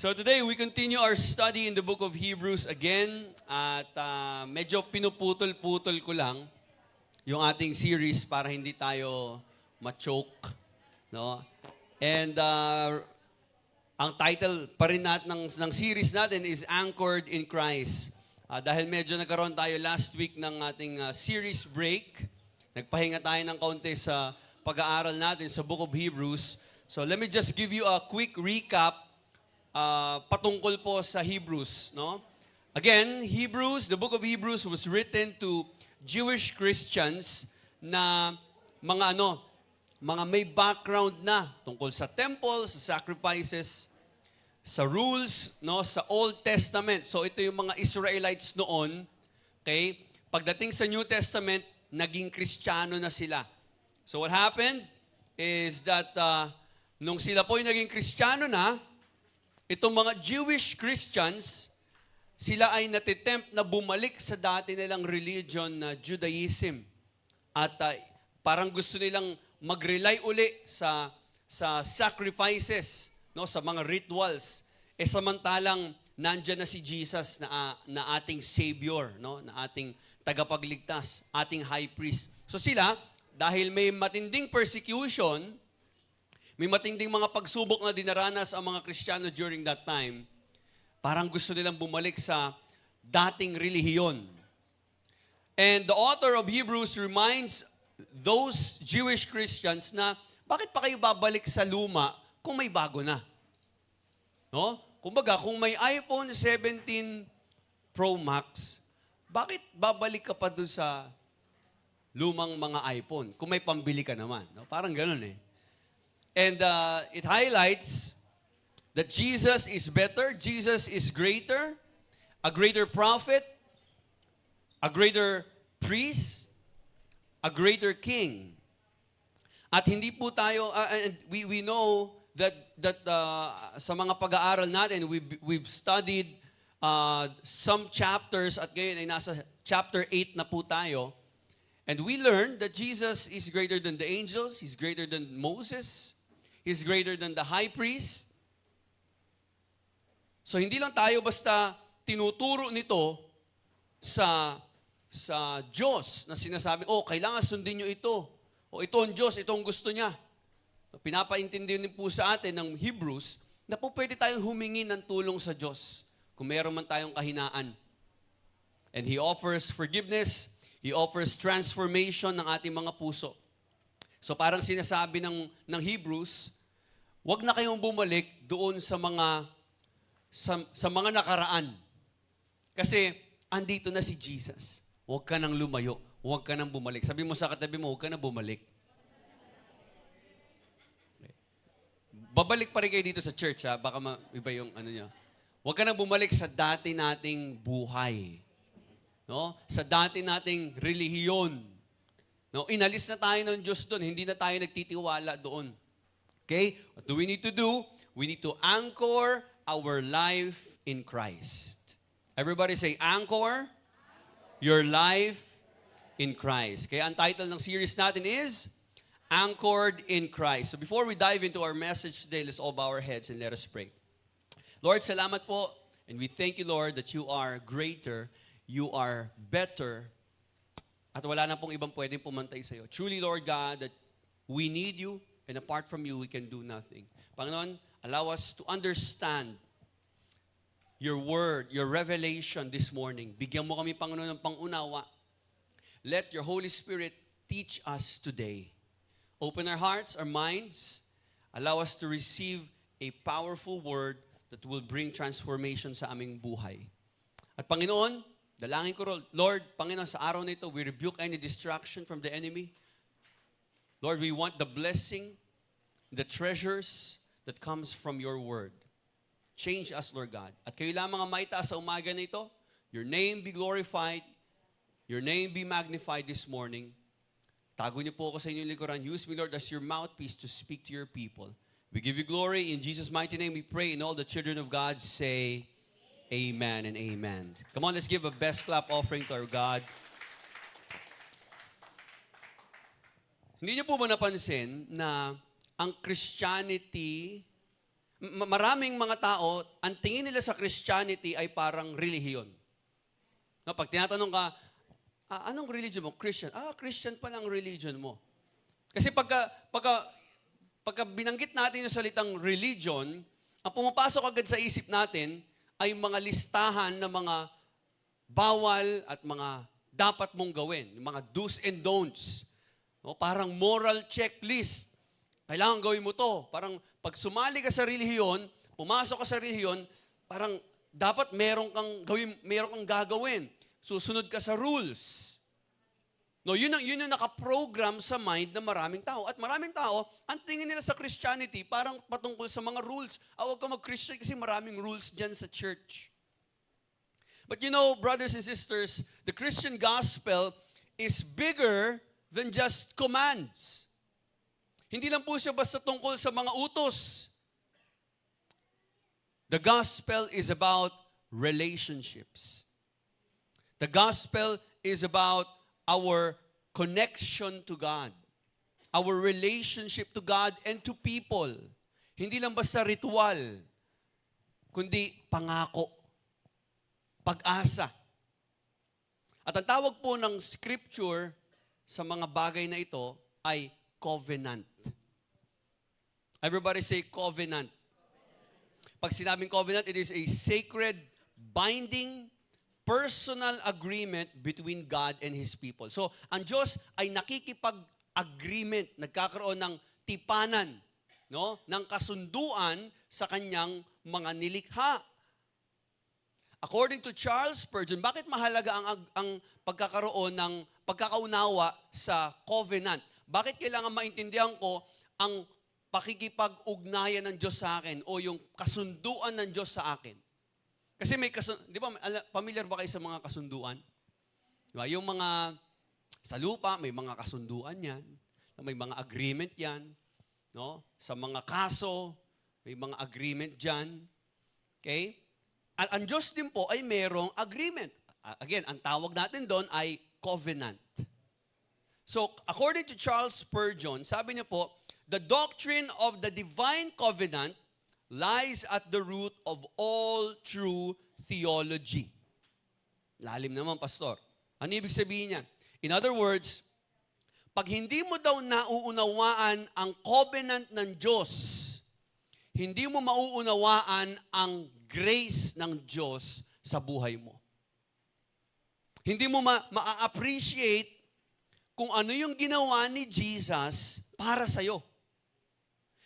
So today, we continue our study in the book of Hebrews again. At medyo pinuputol-putol ko lang yung ating series para hindi tayo ma-choke. No? And ang title pa rin ng series natin is Anchored in Christ. Dahil medyo nagkaroon tayo last week ng ating series break, nagpahinga tayo ng kaunti sa pag-aaral natin sa book of Hebrews. So let me just give you a quick recap patungkol po sa Hebrews, no? Again, the book of Hebrews was written to Jewish Christians na mga may background na tungkol sa temple, sa sacrifices, sa rules, no, sa Old Testament. So ito yung mga Israelites noon, okay? Pagdating sa New Testament, naging Kristiyano na sila. So what happened is that nung sila po yung naging Kristiyano na, itong mga Jewish Christians, sila ay natitempt na bumalik sa dati nilang religion na Judaism. At parang gusto nilang mag-rely uli sa sacrifices, no, sa mga rituals. Samantalang nandyan na si Jesus na ating Savior, no, na ating tagapagligtas, ating high priest. So sila, dahil may matinding persecution, may matinding mga pagsubok na dinaranas ang mga Kristiyano during that time, parang gusto nilang bumalik sa dating relihiyon. And the author of Hebrews reminds those Jewish Christians na bakit pa kayo babalik sa luma kung may bago na? No? Kumbaga, kung may iPhone 17 Pro Max, bakit babalik ka pa dun sa lumang mga iPhone kung may pambili ka naman? No? Parang ganun eh. And it highlights that Jesus is better, Jesus is greater, a greater prophet, a greater priest, a greater king. At hindi po tayo, we know that sa mga pag-aaral natin, we've studied some chapters at ngayon ay nasa chapter 8 na po tayo. And we learned that Jesus is greater than the angels, He's greater than Moses, He's greater than the high priest. So hindi lang tayo basta tinuturo nito sa Diyos na sinasabi, kailangan sundin nyo ito. Ito ang Diyos, ito ang gusto niya. So, pinapaintindi din po sa atin ng Hebrews na po pwede tayong humingi ng tulong sa Diyos kung meron man tayong kahinaan. And He offers forgiveness, He offers transformation ng ating mga puso. So parang sinasabi ng Hebrews, wag na kayong bumalik doon sa mga nakaraan. Kasi andito na si Jesus. Huwag ka nang lumayo. Huwag ka nang bumalik. Sabi mo sa katabi mo, huwag ka nang bumalik. Babalik pa rin kayo dito sa church, ha? Baka iba yung niya. Huwag ka nang bumalik sa dati nating buhay. No? Sa dati nating relihiyon. No, inalis na tayo ng Diyos doon. Hindi na tayo nagtitiwala doon. Okay? What do we need to do? We need to anchor our life in Christ. Everybody say, anchor your life in Christ. Kaya ang title ng series natin is Anchored in Christ. So before we dive into our message today, let's all bow our heads and let us pray. Lord, salamat po. And we thank you, Lord, that you are greater, you are better, at wala na pong ibang pwedeng pumantay sa iyo. Truly, Lord God, that we need you, and apart from you, we can do nothing. Panginoon, allow us to understand your word, your revelation this morning. Bigyan mo kami, Panginoon, ng pangunawa. Let your Holy Spirit teach us today. Open our hearts, our minds. Allow us to receive a powerful word that will bring transformation sa aming buhay. At Panginoon, dalangin ko, Lord, Panginoon, sa araw na ito, we rebuke any distraction from the enemy. Lord, we want the blessing, the treasures that comes from your word. Change us, Lord God. At kayo lamang ang maitaas sa umaga na ito. Your name be glorified. Your name be magnified this morning. Tago niyo po ako sa inyong likuran. Use me, Lord, as your mouthpiece to speak to your people. We give you glory. In Jesus' mighty name we pray. And all the children of God say, amen and amen. Come on, let's give a best clap offering to our God. Hindi niyo po ba napansin na ang Christianity Maraming mga tao, ang tingin nila sa Christianity ay parang relihiyon. No, pag tinatanong ka, anong religion mo? Christian. Christian pa lang religion mo. Kasi pagka binanggit natin yung salitang religion, ang pumapasok agad sa isip natin ay mga listahan ng mga bawal at mga dapat mong gawin, yung mga do's and don'ts. No, parang moral checklist. Kailangan gawin mo to. Parang pag sumali ka sa relihiyon, pumasok ka sa relihiyon, parang dapat meron kang gagawin. Susunod ka sa rules. No, yun yung nakaprogram sa mind ng maraming tao. At maraming tao, ang tingin nila sa Christianity, parang patungkol sa mga rules. Huwag ka mag-Christian kasi maraming rules dyan sa church. But you know, brothers and sisters, the Christian gospel is bigger than just commands. Hindi lang po siya basta tungkol sa mga utos. The gospel is about relationships. The gospel is about our connection to God. Our relationship to God and to people. Hindi lang basta ritual, kundi pangako, pag-asa. At ang tawag po ng scripture sa mga bagay na ito ay covenant. Everybody say covenant. Pag sinabing covenant, it is a sacred, binding, personal agreement between God and His people. So, ang Diyos ay nakikipag-agreement, nagkakaroon ng tipanan, no, ng kasunduan sa kanyang mga nilikha. According to Charles Spurgeon, bakit mahalaga ang pagkakaroon ng pagkakaunawa sa covenant? Bakit kailangan maintindihan ko ang pakikipag-ugnayan ng Diyos sa akin o yung kasunduan ng Diyos sa akin? Kasi di ba, familiar ba kayo sa mga kasunduan? Diba? Yung mga sa lupa, may mga kasunduan yan. May mga agreement yan. No? Sa mga kaso, may mga agreement dyan. Okay? Ang Diyos din po ay merong agreement. Again, ang tawag natin doon ay covenant. So, according to Charles Spurgeon, sabi niya po, the doctrine of the divine covenant lies at the root of all true theology. Lalim naman, Pastor. Ano ibig sabihin niyan? In other words, pag hindi mo daw nauunawaan ang covenant ng Diyos, hindi mo mauunawaan ang grace ng Diyos sa buhay mo. Hindi mo ma-appreciate kung ano yung ginawa ni Jesus para sa'yo.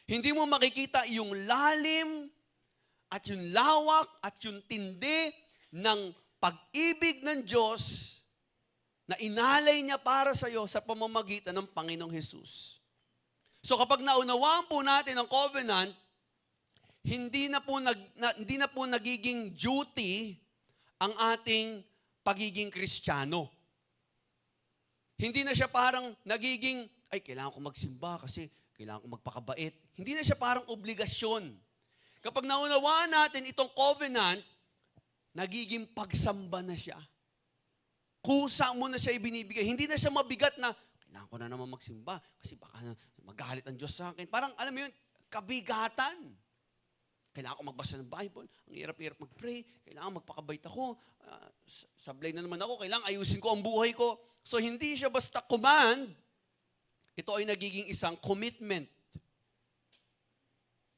Hindi mo makikita yung lalim at yung lawak at yung tindi ng pag-ibig ng Diyos na inalay niya para sa iyo sa pamamagitan ng Panginoong Hesus. So kapag naunawaan po natin ang covenant, hindi na po nagiging duty ang ating pagiging Kristiyano. Hindi na siya parang nagiging, kailangan ko magsimba kasi kailangan ko magpakabait. Hindi na siya parang obligasyon. Kapag naunawaan natin itong covenant, nagiging pagsamba na siya. Kusa mo na siya ibinibigay. Hindi na siya mabigat na, kailangan ko na naman magsimba kasi baka magalit ang Diyos sa akin. Parang, alam mo yun, kabigatan. Kailangan ko magbasa ng Bible. Ang hirap-hirap mag-pray. Kailangan magpakabait ako. Sablay na naman ako. Kailangan ayusin ko ang buhay ko. So, hindi siya basta command. Ito ay nagiging isang commitment.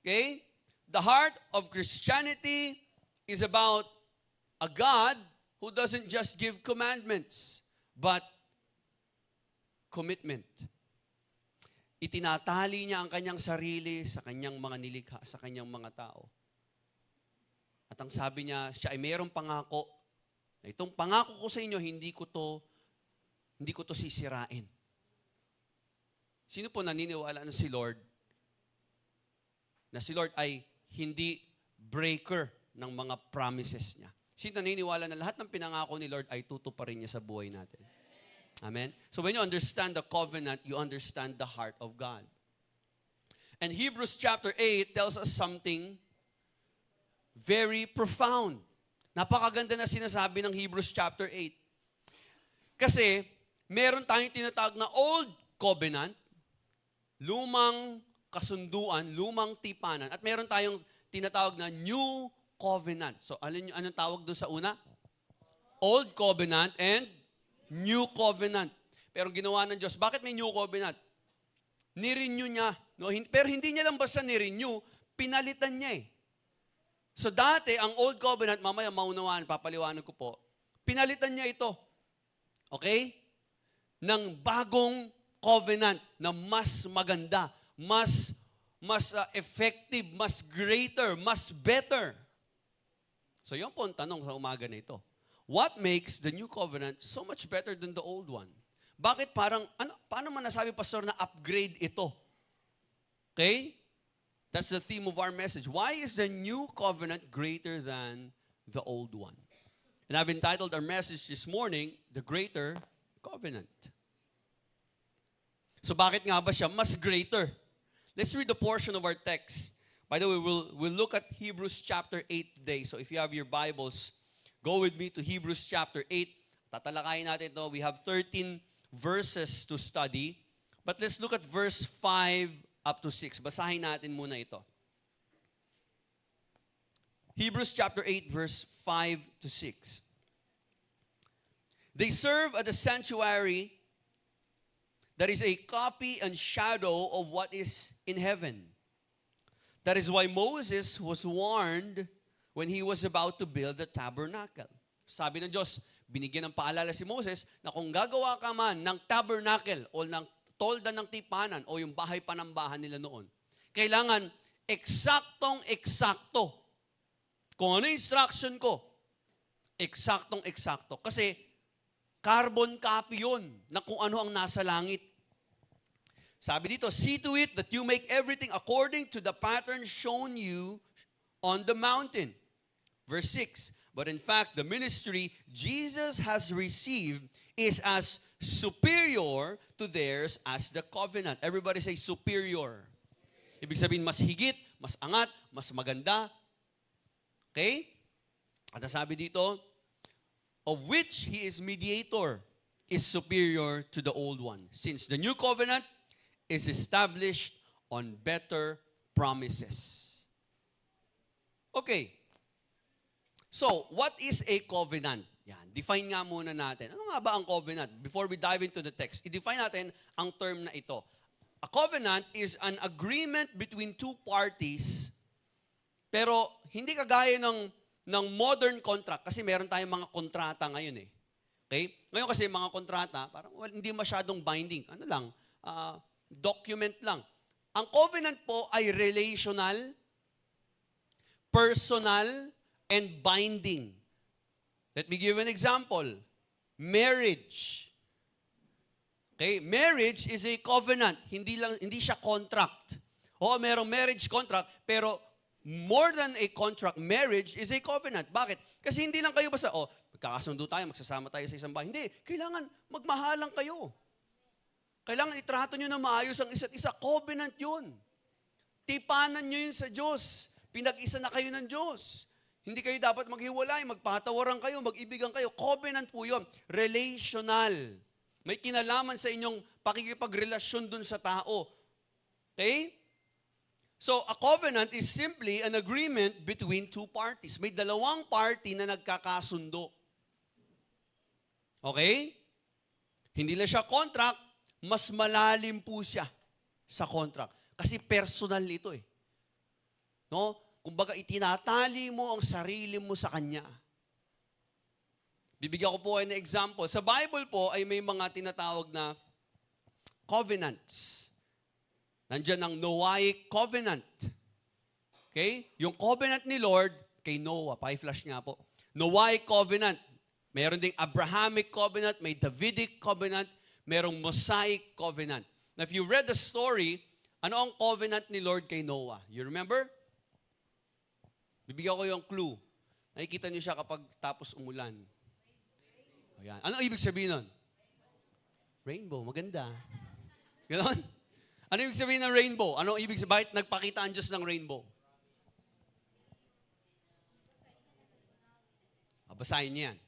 Okay? The heart of Christianity is about a God who doesn't just give commandments, but commitment. Itinatali niya ang kanyang sarili sa kanyang mga nilikha, sa kanyang mga tao. At ang sabi niya, siya ay mayroong pangako. Na itong pangako ko sa inyo, hindi ko to sisirain. Sino po naniniwala na si Lord? Na si Lord ay hindi breaker ng mga promises niya. Sino naniniwala na lahat ng pinangako ni Lord ay tutuparin niya sa buhay natin? Amen? So when you understand the covenant, you understand the heart of God. And Hebrews chapter 8 tells us something very profound. Napakaganda na sinasabi ng Hebrews chapter 8. Kasi meron tayong tinatawag na Old Covenant, lumang kasunduan, lumang tipanan, at meron tayong tinatawag na New Covenant. So, anong tawag doon sa una? Old Covenant and New Covenant. Pero ginawa ng Diyos, bakit may New Covenant? Nirenew niya. No? Pero hindi niya lang basta nirenew, pinalitan niya eh. So dati, ang Old Covenant, mamaya maunawaan, papaliwanag ko po, pinalitan niya ito. Okay? Ng bagong covenant na mas maganda, mas effective, mas greater, mas better. So yun po ang tanong sa umaga na ito. What makes the new covenant so much better than the old one? Bakit paano man nasabi, Pastor, na upgrade ito? Okay? That's the theme of our message. Why is the new covenant greater than the old one? And I've entitled our message this morning, The Greater Covenant. So bakit nga ba siya mas greater? Let's read the portion of our text. By the way, we'll look at Hebrews chapter 8 today. So if you have your Bibles, go with me to Hebrews chapter 8. Tatalakayin natin ito. We have 13 verses to study. But let's look at verse 5 up to 6. Basahin natin muna ito. Hebrews chapter 8, verse 5 to 6. They serve at the sanctuary that is a copy and shadow of what is in heaven. That is why Moses was warned when he was about to build the tabernacle. Sabi ng Diyos, binigyan ng paalala si Moses na kung gagawa ka man ng tabernacle o ng tolda ng tipanan o yung bahay panambahan nila noon, kailangan eksaktong-eksakto. Kung ano instruction ko, eksaktong-eksakto. Kasi carbon copy yun na kung ano ang nasa langit. Sabi dito, see to it that you make everything according to the pattern shown you on the mountain. Verse 6, but in fact, the ministry Jesus has received is as superior to theirs as the covenant. Everybody say superior. Ibig sabihin, mas higit, mas angat, mas maganda. Okay? At sabi dito, of which he is mediator, is superior to the old one, since the new covenant is established on better promises. Okay. So, what is a covenant? Yan, define nga muna natin. Ano nga ba ang covenant? Before we dive into the text, i-define natin ang term na ito. A covenant is an agreement between two parties, pero hindi kagaya ng modern contract, kasi meron tayong mga kontrata ngayon eh. Okay? Ngayon kasi mga kontrata, parang hindi masyadong binding. Ano lang, document lang. Ang covenant po ay relational, personal, and binding. Let me give an example. Marriage. Okay? Marriage is a covenant. Hindi siya contract. Oo, merong marriage contract, pero more than a contract, marriage is a covenant. Bakit? Kasi hindi lang kayo basta, magkakasundo tayo, magsasama tayo sa isang bahay. Hindi. Kailangan magmahalan kayo. Kailangan itrato nyo na maayos ang isa't isa. Covenant yun. Tipanan nyo yun sa Diyos. Pinag-isa na kayo ng Diyos. Hindi kayo dapat maghiwalay, magpatawaran kayo, mag-ibigan kayo. Covenant po yun. Relational. May kinalaman sa inyong pakikipagrelasyon dun sa tao. Okay? So, a covenant is simply an agreement between two parties. May dalawang party na nagkakasundo. Okay? Hindi lang siya contract, mas malalim po siya sa contract. Kasi personal ito eh. No? Kumbaga, itinatali mo ang sarili mo sa Kanya. Bibigyan ko po kayo ng example. Sa Bible po ay may mga tinatawag na covenants. Nandiyan ang Noahic covenant. Okay? Yung covenant ni Lord kay Noah. Pa-flash nga po. Noahic covenant. Meron ding Abrahamic covenant, may Davidic covenant, merong Mosaic covenant. Now, if you read the story, ano ang covenant ni Lord kay Noah? You remember? Bibigyan ko yung clue. Nakikita niyo siya kapag tapos umulan. Ayan. Ano ibig sabihin nun? Rainbow. Maganda. Ganon? Ano ibig sabihin ng rainbow? Ano ibig sabihin? Bakit nagpakita ang Diyos ng rainbow? Basahin niyo yan.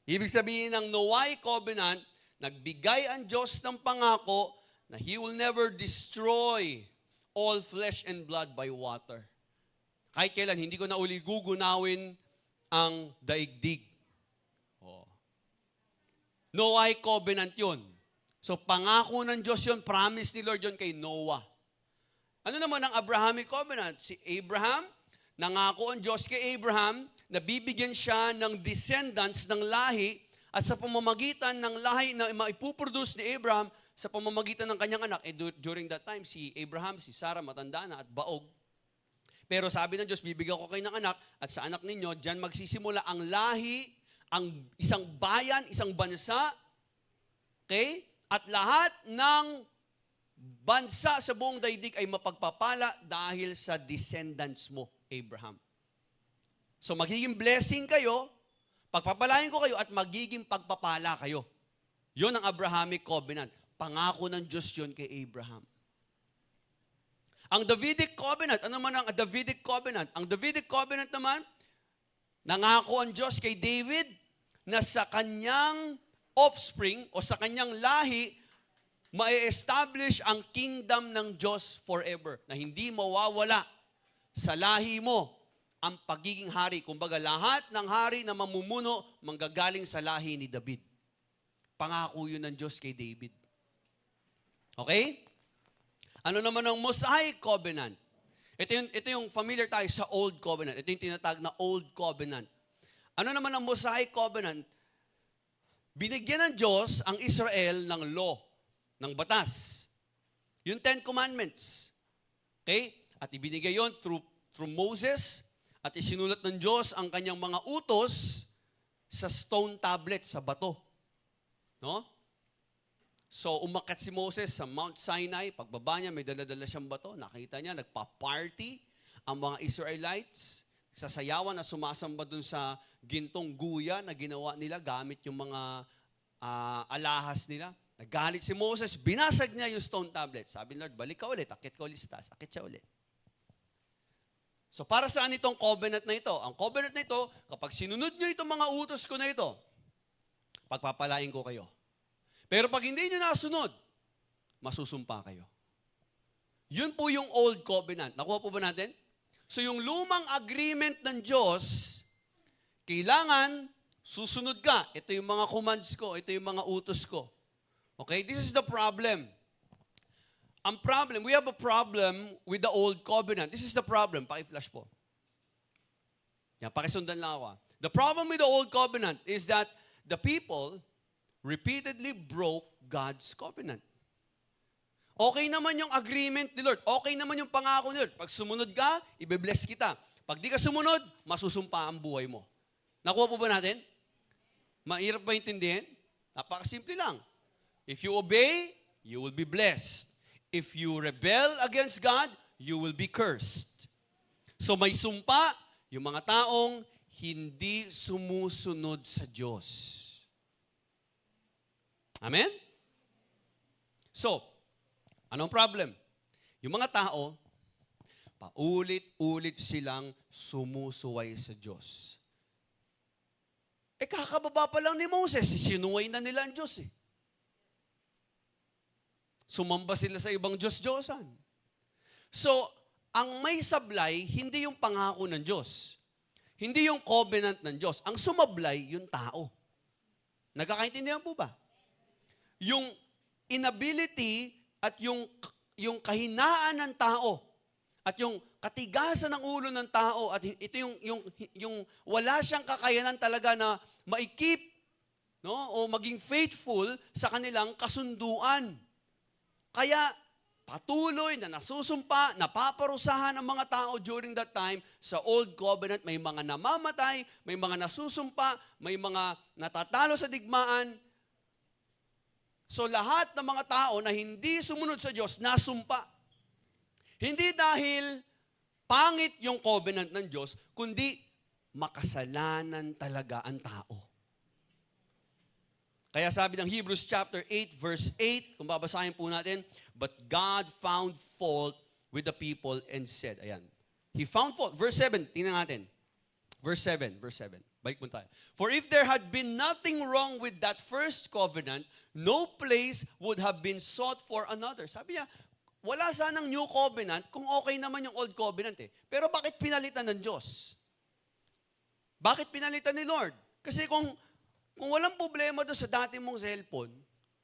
Ibig sabihin ng Noahic covenant, nagbigay ang Diyos ng pangako na He will never destroy all flesh and blood by water. Kahit kailan, hindi ko na uli gugunawin ang daigdig. Oh. Noah covenant yun. So, pangako ng Diyos yun, promise ni Lord yun kay Noah. Ano naman ang Abrahamic covenant? Si Abraham, nangako ang Diyos kay Abraham na bibigyan siya ng descendants ng lahi at sa pamamagitan ng lahi na maipuproduce ni Abraham sa pamamagitan ng kanyang anak. During that time, si Abraham, si Sarah, matanda na at baog. Pero sabi ng Diyos, bibigyan ko kayo ng anak at sa anak ninyo, diyan magsisimula ang lahi, ang isang bayan, isang bansa, okay? At lahat ng bansa sa buong daigdig ay mapagpapala dahil sa descendants mo, Abraham. So magiging blessing kayo, pagpapalain ko kayo at magiging pagpapala kayo. Yun ang Abrahamic covenant. Pangako ng Diyos yun kay Abraham. Ang Davidic covenant, ano man ang Davidic covenant? Ang Davidic covenant naman, nangako ang Diyos kay David na sa kanyang offspring o sa kanyang lahi, ma-establish ang kingdom ng Diyos forever. Na hindi mawawala sa lahi mo ang pagiging hari. Kumbaga, lahat ng hari na mamumuno, manggagaling sa lahi ni David. Pangako yun ng Diyos kay David. Okay? Ano naman ang Mosaic covenant? Ito yung familiar tayo sa Old Covenant. Ito yung tinatawag na Old Covenant. Ano naman ang Mosaic covenant? Binigyan ng Diyos ang Israel ng law, ng batas. Yung 10 Commandments. Okay? At ibinigay yon through Moses at isinulat ng Diyos ang kanyang mga utos sa stone tablet, sa bato. No? So, umakyat si Moses sa Mount Sinai. Pagbaba niya, may dala-dala siyang bato. Nakita niya, nagpa-party ang mga Israelites. Sasayawan na sumasamba dun sa gintong guya na ginawa nila gamit yung mga alahas nila. Nagalit si Moses, binasag niya yung stone tablet. Sabi ni Lord, balik ka ulit, akit ka ulit sa taas, akit siya ulit. So para saan itong covenant na ito? Ang covenant na ito, kapag sinunod niyo itong mga utos ko na ito, pagpapalain ko kayo. Pero pag hindi niyo nasunod, masusumpa kayo. Yun po yung old covenant. Nakuha po ba natin? So yung lumang agreement ng Diyos, kailangan susunod ka. Ito yung mga commands ko, ito yung mga utos ko. Okay, this is the problem. Ang problem, we have a problem with the old covenant. This is the problem. Paki-flash po. Yan, pakisundan lang ako. The problem with the old covenant is that the people repeatedly broke God's covenant. Okay naman yung agreement ni Lord. Okay naman yung pangako ni Lord. Pag sumunod ka, ibe-bless kita. Pag di ka sumunod, masusumpa ang buhay mo. Nakuha po ba natin? Mahirap ba intindihin? Napakasimple lang. If you obey, you will be blessed. If you rebel against God, you will be cursed. So may sumpa yung mga taong hindi sumusunod sa Diyos. Amen? So, anong problem? Yung mga tao, paulit-ulit silang sumusuway sa Diyos. Kakababa pa lang ni Moses, sinuway na nila ang Diyos . Sumamba sila sa ibang Diyos-Diyosan. So, ang may sablay, hindi yung pangako ng Diyos. Hindi yung covenant ng Diyos. Ang sumablay, yung tao. Nagkakaintindihan po ba? Yung inability at yung kahinaan ng tao at yung katigasan ng ulo ng tao at ito yung wala siyang kakayanan talaga na maikip, no, o maging faithful sa kanilang kasunduan. Kaya patuloy na nasusumpa, napaparusahan ang mga tao during that time sa Old Covenant. May mga namamatay, may mga nasusumpa, may mga natatalo sa digmaan. So lahat ng mga tao na hindi sumunod sa Diyos, nasumpa. Hindi dahil pangit yung covenant ng Diyos, kundi makasalanan talaga ang tao. Kaya sabi ng Hebrews chapter 8, verse 8, kung babasahin po natin, but God found fault with the people and said, ayan, He found fault. Verse 7, tingnan natin. Verse 7. Balik po tayo. For if there had been nothing wrong with that first covenant, no place would have been sought for another. Sabi niya, wala sanang new covenant kung okay naman yung old covenant eh. Pero bakit pinalitan ng Diyos? Bakit pinalitan ni Lord? Kasi kung walang problema doon sa dati mong cellphone,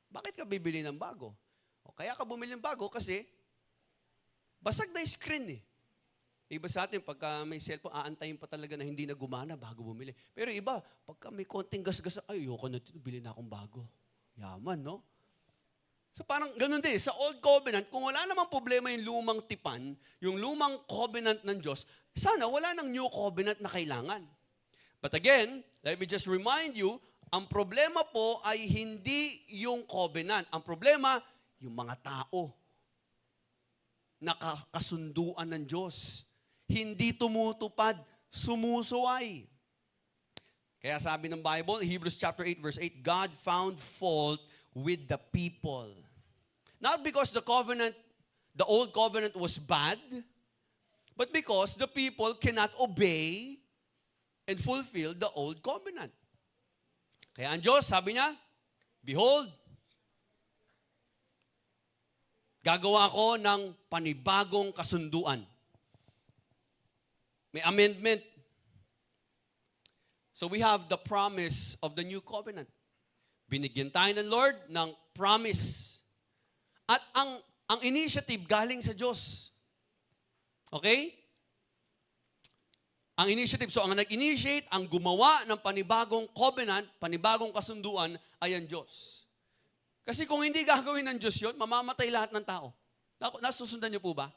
bakit ka bibili ng bago? O kaya ka bumili ng bago kasi basag na yung screen eh. Iba sa atin, pagka may cellphone, aantayin pa talaga na hindi na gumana bago bumili. Pero iba, pagka may konting gas-gas, ay, ayoko na dito, bili na akong bago. Yaman, no? So parang ganun din, sa Old Covenant, kung wala namang problema yung lumang tipan, yung lumang covenant ng Diyos, sana wala nang New Covenant na kailangan. But again, let me just remind you, ang problema po ay hindi yung covenant. Ang problema, yung mga tao. Nakakasunduan ng Diyos. Hindi tumutupad, sumusuway. Kaya sabi ng Bible, Hebrews chapter 8 verse 8, God found fault with the people. Not because the old covenant was bad, but because the people cannot obey and fulfill the old covenant. Kaya ang Diyos, sabi niya, behold, gagawa ko ng panibagong kasunduan. May amendment. So we have the promise of the new covenant. Binigyan tayo ng Lord ng promise. At ang initiative galing sa Diyos. Okay? Ang initiative, so ang nag-initiate, ang gumawa ng panibagong covenant, panibagong kasunduan, ay ang Diyos. Kasi kung hindi gagawin ng Diyos yun, mamamatay lahat ng tao. Nasusundan niyo po ba?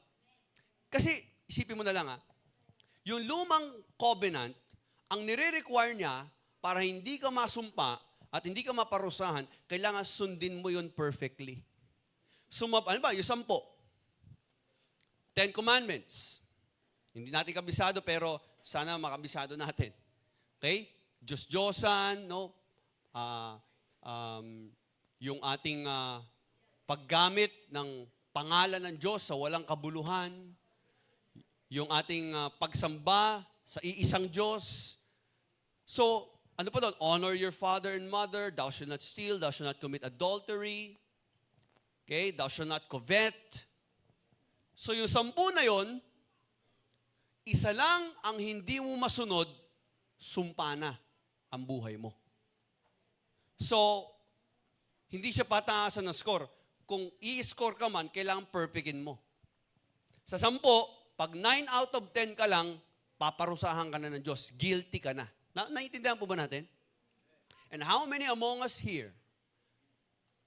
Kasi, isipin mo na lang yung lumang covenant, ang nire-require niya para hindi ka masumpa at hindi ka maparusahan, kailangan sundin mo yun perfectly. Ano ba? Yung 10. 10 Commandments. Hindi natin kabisado pero sana makabisado natin. Okay? Diyos-Diyosan, no? Yung ating paggamit ng pangalan ng Diyos sa walang kabuluhan, yung ating pagsamba sa iisang Diyos. So, ano pa doon? Honor your father and mother, thou shalt not steal, thou shalt not commit adultery, okay? Thou shalt not covet. So, yung 10 na yon, isa lang ang hindi mo masunod, sumpa na ang buhay mo. So, hindi siya pataasan ng score. Kung i-score ka man, kailangan perfectin mo. Sa 10, pag 9 out of 10 ka lang, paparusahan ka na ng Diyos. Guilty ka na. Naiintindihan po ba natin? And how many among us here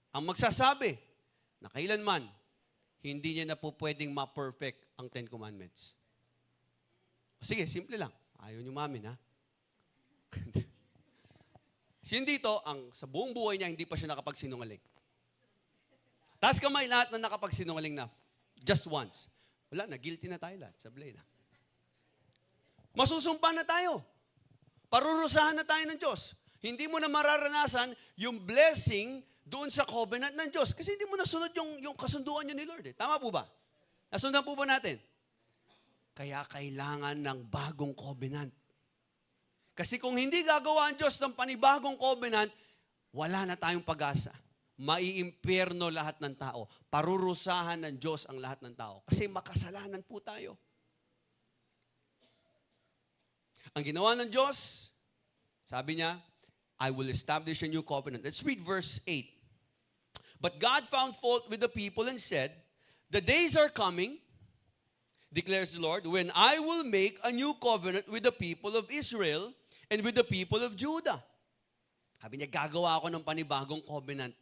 ang magsasabi na kailanman hindi niya na po pwedeng ma-perfect ang 10 Commandments? Sige, simple lang. Ayaw niyo mamin, ha? Sino dito, sa buong buhay niya, hindi pa siya nakapagsinungaling? Taas kamay lahat na nakapagsinungaling na. Just once. Wala na, guilty na tayo lahat. Sablay na. Masusumpa na tayo. Parurusahan na tayo ng Diyos. Hindi mo na mararanasan yung blessing doon sa covenant ng Diyos. Kasi hindi mo nasunod yung kasunduan niyo ni Lord. Tama po ba? Nasundan po ba natin? Kaya kailangan ng bagong covenant. Kasi kung hindi gagawa ang Diyos ng panibagong covenant, wala na tayong pag-asa. Maiimpyerno lahat ng tao. Parurusahan ng Diyos ang lahat ng tao. Kasi makasalanan po tayo. Ang ginawa ng Diyos, sabi niya, I will establish a new covenant. Let's read verse 8. But God found fault with the people and said, the days are coming, declares the Lord, when I will make a new covenant with the people of Israel and with the people of Judah. Sabi niya, gagawa ako ng panibagong covenant.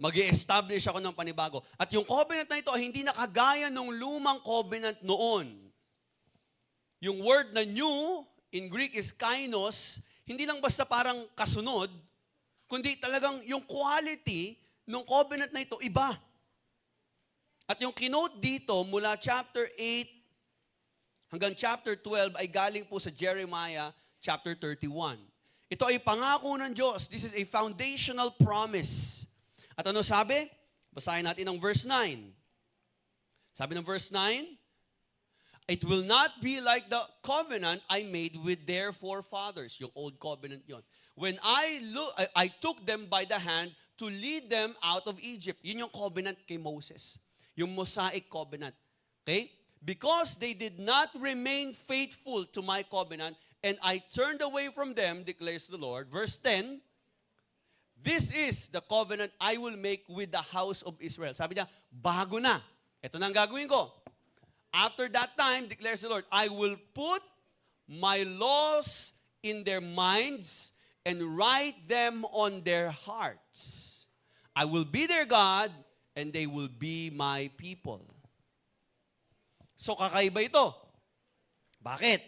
Mag-i-establish ako ng panibago. At yung covenant na ito ay hindi nakagaya ng lumang covenant noon. Yung word na new, in Greek is kainos, hindi lang basta parang kasunod, kundi talagang yung quality ng covenant na ito, iba. At yung kinote dito, mula chapter 8 hanggang chapter 12, ay galing po sa Jeremiah chapter 31. Ito ay pangako ng Diyos. This is a foundational promise. At ano sabi? Basahin natin ang verse 9. Sabi ng verse 9, it will not be like the covenant I made with their forefathers. Yung old covenant yon. When I took them by the hand to lead them out of Egypt. Yun yung covenant kay Moses. yung Mosaic covenant. Okay? Because they did not remain faithful to my covenant, and I turned away from them, declares the Lord. Verse 10, this is the covenant I will make with the house of Israel. Sabi niya, bago na. Ito na ang gagawin ko. After that time, declares the Lord, I will put my laws in their minds and write them on their hearts. I will be their God, and they will be my people. So kakaiba ito. Bakit?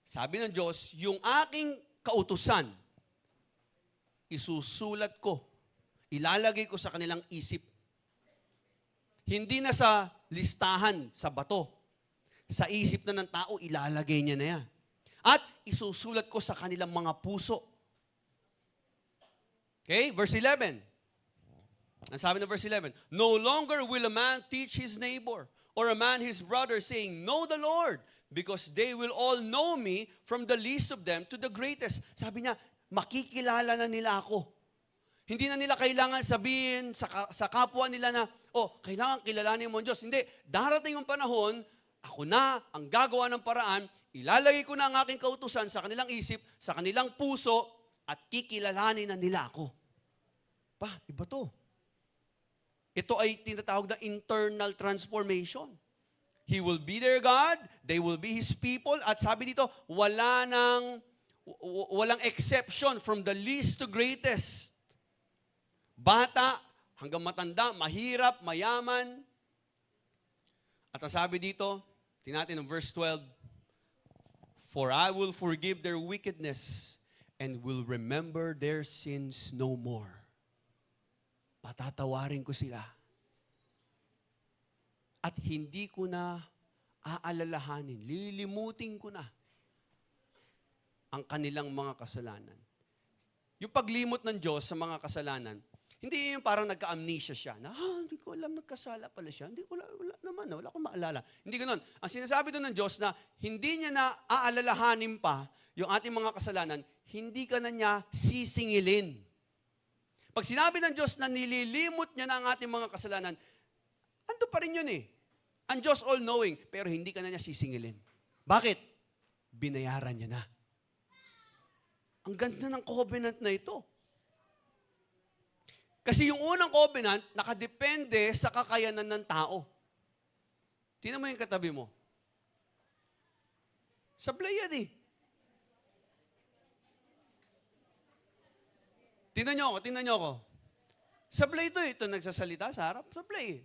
Sabi ng Diyos, yung aking kautusan, isusulat ko, ilalagay ko sa kanilang isip. Hindi na sa listahan, sa bato. Sa isip na ng tao, ilalagay niya na yan. At isusulat ko sa kanilang mga puso. Okay, verse 11. Ang sabi ng verse 11, no longer will a man teach his neighbor or a man his brother, saying, know the Lord, because they will all know me, from the least of them to the greatest. Sabi niya, makikilala na nila ako. Hindi na nila kailangan sabihin sa kapwa nila na, kailangan kilalanin mo ang Diyos. Hindi, darating yung panahon, ako na ang gagawa ng paraan, ilalagay ko na ang aking kautusan sa kanilang isip, sa kanilang puso, at kikilalanin na nila ako. Iba to. Ito ay tinatawag na internal transformation. He will be their God, they will be His people, at sabi dito, walang exception from the least to greatest. Bata hanggang matanda, mahirap, mayaman. At ang sabi dito, tingnan natin ang verse 12, for I will forgive their wickedness and will remember their sins no more. Patatawarin ko sila. At hindi ko na aalalahanin, lilimutin ko na ang kanilang mga kasalanan. Yung paglimot ng Diyos sa mga kasalanan, hindi yung parang nagka-amnesia siya, na hindi ko alam, nagkasala pala siya, wala akong maalala. Hindi ganoon. Ang sinasabi doon ng Diyos na hindi niya na aalalahanin pa yung ating mga kasalanan, hindi ka na niya sisingilin. Pag sinabi ng Diyos na nililimot niya na ang ating mga kasalanan, ando pa rin yun eh. Ang Diyos all-knowing, pero hindi ka na niya sisingilin. Bakit? Binayaran niya na. Ang ganda ng covenant na ito. Kasi yung unang covenant, nakadepende sa kakayanan ng tao. Tingnan mo yung katabi mo. Sablay yan eh. Tingnan nyo ako. Sablay ito eh. Ito nagsasalita sa harap. Sablay eh.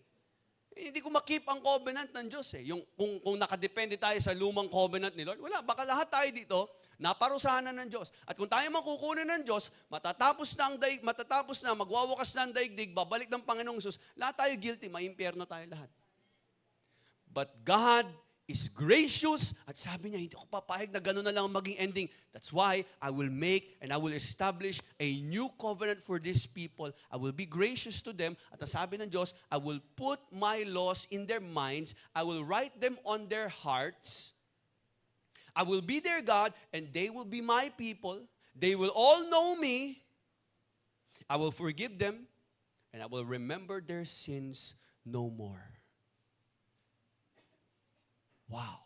Hindi ko makip ang covenant ng Diyos eh. Yung, kung nakadepende tayo sa lumang covenant ni Lord, wala. Baka lahat tayo dito, naparusahan na ng Diyos. At kung tayo makukunin ng Diyos, matatapos na, magwawakas na ang daigdig, babalik ng Panginoong Hesus, lahat tayo guilty, maimpyerno tayo lahat. But God is gracious, at sabi niya, hindi ako papayag na gano'n na lang ang maging ending. That's why I will make and I will establish a new covenant for these people. I will be gracious to them. At sabi ng Diyos, I will put my laws in their minds. I will write them on their hearts. I will be their God, and they will be my people. They will all know me. I will forgive them, and I will remember their sins no more. Wow.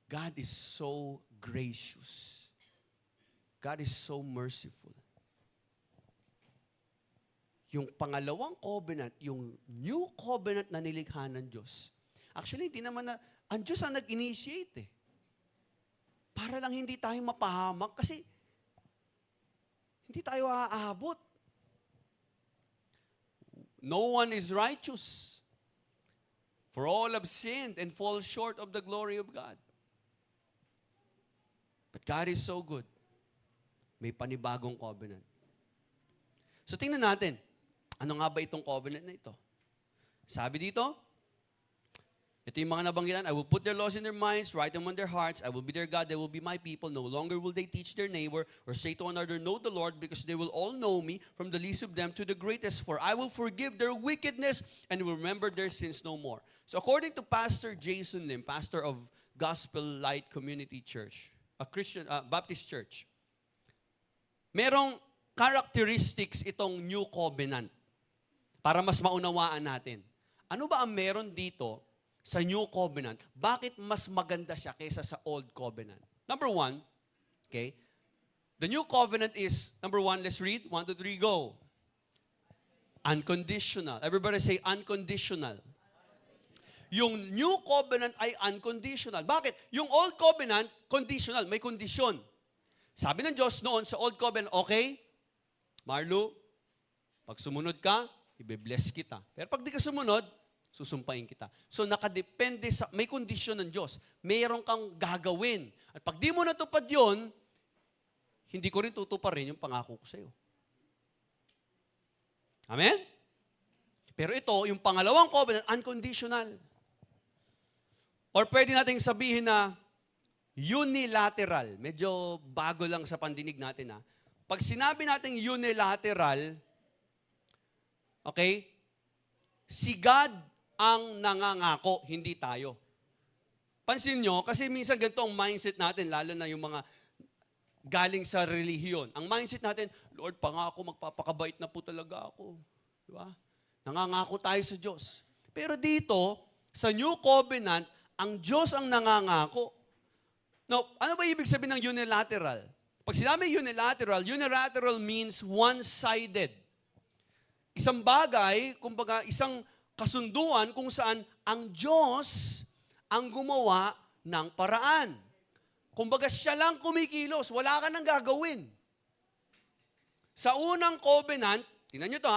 God is so gracious. God is so merciful. Yung pangalawang covenant, yung new covenant na nilikha ng Diyos, actually, hindi naman na, ang Diyos ang nag-initiate eh. Para lang hindi tayo mapahamak kasi hindi tayo aabot. No one is righteous. For all have sinned and fall short of the glory of God. But God is so good. May panibagong covenant. So tingnan natin, ano nga ba itong covenant na ito? Sabi dito, ito yung mga nabanggitan, I will put their laws in their minds, write them on their hearts, I will be their God, they will be my people. No longer will they teach their neighbor or say to another, know the Lord, because they will all know me, from the least of them to the greatest. For I will forgive their wickedness and will remember their sins no more. So according to Pastor Jason Lim, pastor of Gospel Light Community Church, a Christian Baptist church, merong characteristics itong new covenant. para mas maunawaan natin. Ano ba ang meron dito sa New Covenant? Bakit mas maganda siya kaysa sa Old Covenant? Number one, okay, the New Covenant is, number one, let's read. 1, 2, 3, go. Unconditional. Everybody say unconditional. Yung New Covenant ay unconditional. Bakit? Yung Old Covenant, conditional. May kondisyon. Sabi ng Diyos noon sa Old Covenant, okay, Marlo, pag sumunod ka, i-bless kita. Pero pag di ka sumunod, susumpain kita. So nakadepende sa, may kondisyon ng Diyos. Mayroon kang gagawin. At pag di mo natupad yun, hindi ko rin tutuparin yung pangako ko sa'yo. Amen? Pero ito, yung pangalawang covenant, unconditional. Or pwede nating sabihin na unilateral. Medyo bago lang sa pandinig natin. Pag sinabi nating unilateral, okay, si God ang nangangako, hindi tayo. Pansin nyo, kasi minsan ganito ang mindset natin, lalo na yung mga galing sa relihiyon. Ang mindset natin, Lord, pangako, magpapakabait na po talaga ako. Diba? Nangangako tayo sa Diyos. Pero dito, sa New Covenant, ang Diyos ang nangangako. Now, ano ba ibig sabihin ng unilateral? Pag sinabi unilateral, unilateral means one-sided. Isang bagay, kumbaga isang kasunduan kung saan ang Diyos ang gumawa ng paraan. Kumbaga siya lang kumikilos, wala ka nang gagawin. Sa unang covenant, tingnan nyo to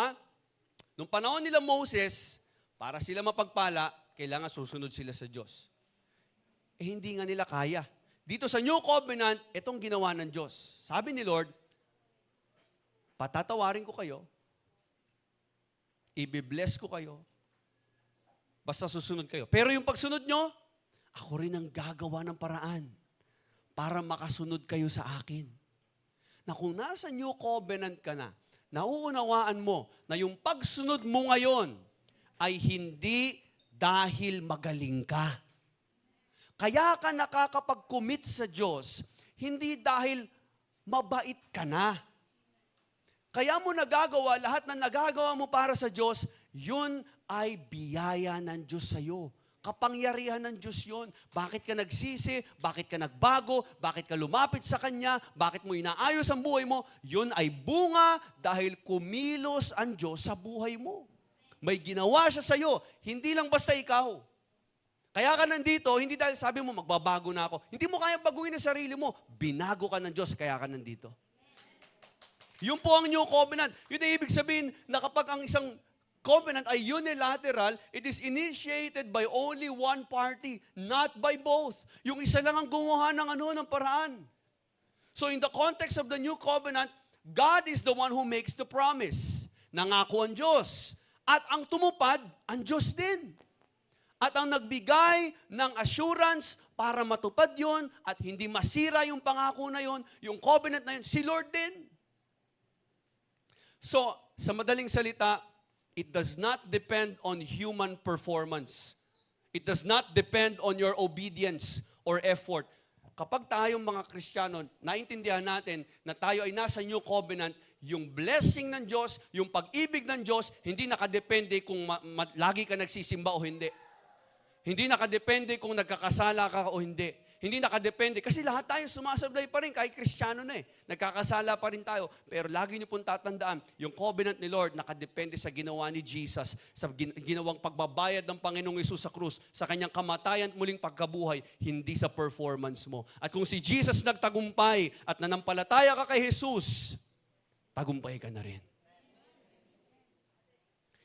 nung panahon nila Moses, para sila mapagpala, kailangan susunod sila sa Diyos. Hindi nga nila kaya. Dito sa New Covenant, itong ginawa ng Diyos. Sabi ni Lord, patatawarin ko kayo, i-bless ko kayo, basta susunod kayo. Pero yung pagsunod nyo, ako rin ang gagawa ng paraan para makasunod kayo sa akin. Na kung nasa New Covenant ka na, nauunawaan mo na yung pagsunod mo ngayon ay hindi dahil magaling ka. Kaya ka nakakapag-commit sa Diyos, hindi dahil mabait ka na. Kaya mo nagagawa, lahat ng nagagawa mo para sa Diyos, yun ay biyaya ng Diyos sa iyo. Kapangyarihan ng Diyos yun. Bakit ka nagsisi? Bakit ka nagbago? Bakit ka lumapit sa Kanya? Bakit mo inaayos ang buhay mo? Yun ay bunga dahil kumilos ang Diyos sa buhay mo. May ginawa siya sa iyo, hindi lang basta ikaw. Kaya ka nandito, hindi dahil sabi mo, magbabago na ako. Hindi mo kaya baguhin ang sarili mo. Binago ka ng Diyos, kaya ka nandito. Yun po ang New Covenant. Yun ay ibig sabihin na kapag ang isang covenant ay unilateral, it is initiated by only one party, not by both. Yung isa lang ang gumawa ng paraan. So in the context of the New Covenant, God is the one who makes the promise. Nangako ang Diyos. At ang tumupad, ang Diyos din. At ang nagbigay ng assurance para matupad yon at hindi masira yung pangako na yon, yung covenant na yon, si Lord din. So, sa madaling salita, it does not depend on human performance. It does not depend on your obedience or effort. Kapag tayong mga Kristiyano, naintindihan natin na tayo ay nasa New Covenant, yung blessing ng Diyos, yung pag-ibig ng Diyos, hindi nakadepende kung lagi ka nagsisimba o hindi. Hindi nakadepende kung nagkakasala ka o hindi. Hindi nakadepende. Kasi lahat tayo sumasablay pa rin, kahit Kristiyano na Nagkakasala pa rin tayo. Pero lagi niyo pong tatandaan, yung covenant ni Lord nakadepende sa ginawa ni Jesus, sa ginawang pagbabayad ng Panginoong Hesus sa krus, sa kanyang kamatayan at muling pagkabuhay, hindi sa performance mo. At kung si Jesus nagtagumpay at nanampalataya ka kay Jesus, tagumpay ka na rin.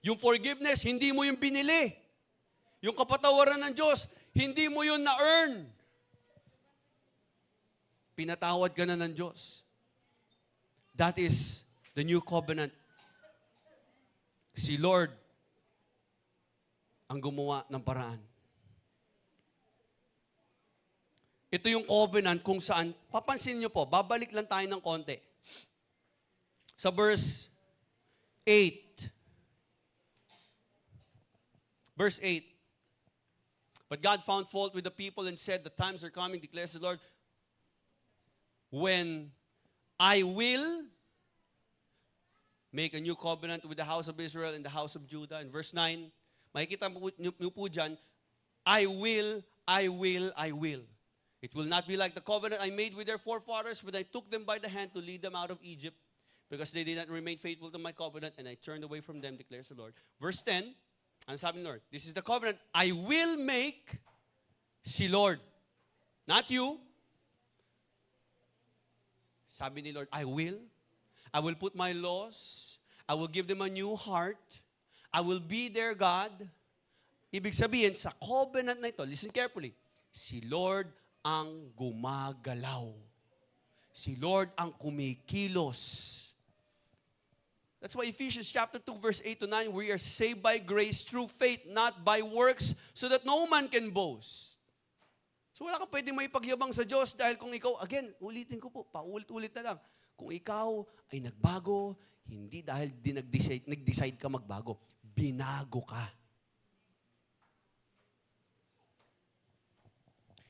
Yung forgiveness, hindi mo yung binili. Yung kapatawaran ng Diyos, hindi mo yun na-earn. Pinatawad ka na ng Diyos. That is the New Covenant. Si Lord ang gumawa ng paraan. Ito yung covenant kung saan, papansin nyo po, babalik lang tayo ng konti. Sa verse 8. Verse 8. But God found fault with the people and said, the times are coming, declares the Lord, when I will make a new covenant with the house of Israel and the house of Judah. In verse 9, makikita niyo po dyan, I will, I will, I will. It will not be like the covenant I made with their forefathers when I took them by the hand to lead them out of Egypt, because they did not remain faithful to my covenant, and I turned away from them, declares the Lord. Verse 10, ano sabi ni Lord? This is the covenant I will make, si Lord. Not you. Sabi ni Lord, I will. I will put my laws. I will give them a new heart. I will be their God. Ibig sabihin, sa covenant na ito, listen carefully, si Lord ang gumagalaw. Si Lord ang kumikilos. That's why Ephesians chapter 2, verse 8 to 9, we are saved by grace through faith, not by works, so that no man can boast. So wala kang pwedeng may pagyabang sa Diyos dahil kung ikaw, again, ulitin ko po, paulit-ulit na lang, kung ikaw ay nagbago, hindi dahil nag-decide ka magbago, binago ka.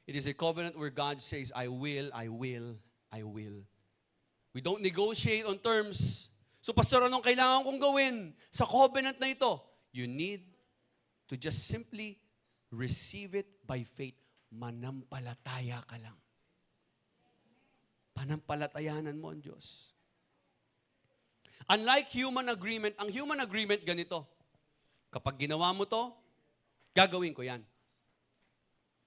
It is a covenant where God says, I will, I will, I will. We don't negotiate on terms. So, Pastor, anong kailangan kong gawin sa covenant na ito? You need to just simply receive it by faith. Manampalataya ka lang. Panampalatayanan mo ang Diyos. Unlike human agreement, ang human agreement ganito. Kapag ginawa mo to, gagawin ko yan.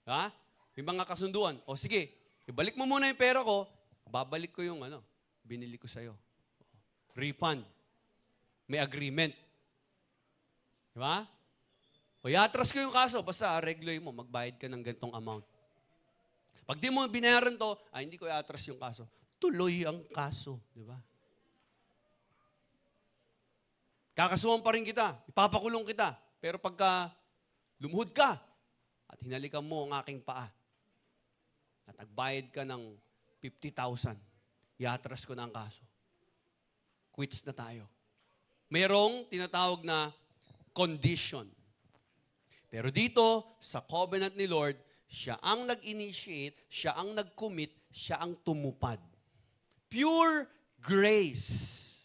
Ha? May mga kasunduan. O sige, ibalik mo muna yung pera ko, babalik ko yung binili ko sa'yo. Refund. May agreement. Di ba? O iatras ko yung kaso, basta regloy mo, magbayad ka ng gantong amount. Pag di mo binayaran to, hindi ko iatras yung kaso. Tuloy ang kaso. Di ba? Kakasuhan pa rin kita, ipapakulong kita. Pero pagka lumuhod ka at hinalikan mo ang aking paa at nagbayad ka ng 50,000, iatras ko na ang kaso. Quits na tayo. Mayroong tinatawag na condition. Pero dito, sa covenant ni Lord, siya ang nag-initiate, siya ang nag-commit, siya ang tumupad. Pure grace.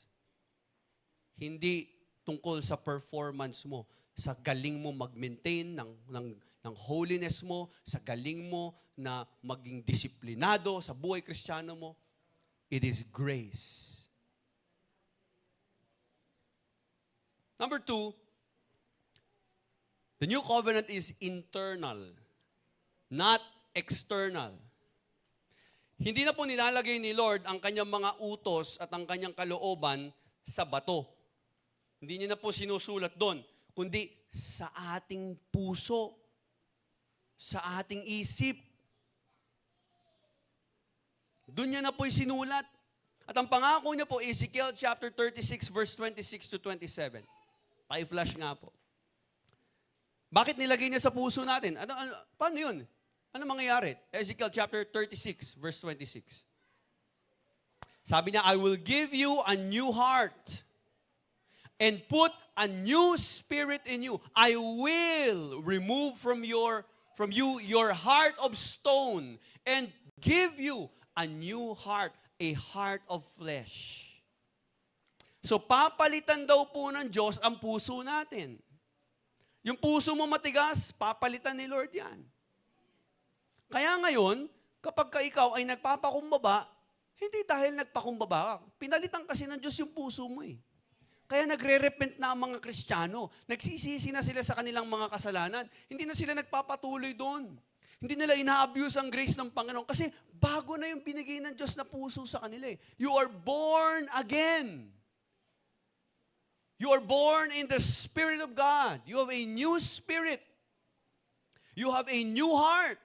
Hindi tungkol sa performance mo, sa galing mo mag-maintain ng holiness mo, sa galing mo na maging disiplinado sa buhay Kristiyano mo. It is grace. Number 2, the new covenant is internal, not external. Hindi na po nilalagay ni Lord ang kanyang mga utos at ang kanyang kalooban sa bato. Hindi niya na po sinusulat doon, kundi sa ating puso, sa ating isip. Doon niya na po sinulat. At ang pangako niya po, Ezekiel chapter 36, verse 26 to 27. Pa-flash nga po. Bakit nilagay niya sa puso natin? Paano yun? Ano mangyayari? Ezekiel chapter 36, verse 26. Sabi niya, I will give you a new heart and put a new spirit in you. I will remove from you your heart of stone and give you a new heart, a heart of flesh. So, papalitan daw po ng Diyos ang puso natin. Yung puso mo matigas, papalitan ni Lord yan. Kaya ngayon, kapag ikaw ay nagpapakumbaba, hindi dahil nagpakumbaba ka. Pinalitan kasi ng Diyos yung puso mo eh. Kaya nagre-repent na ang mga Kristiyano. Nagsisisi na sila sa kanilang mga kasalanan. Hindi na sila nagpapatuloy doon. Hindi nila ina-abuse ang grace ng Panginoon kasi bago na yung binigay ng Diyos na puso sa kanila eh. You are born again. You are born in the Spirit of God. You have a new spirit. You have a new heart.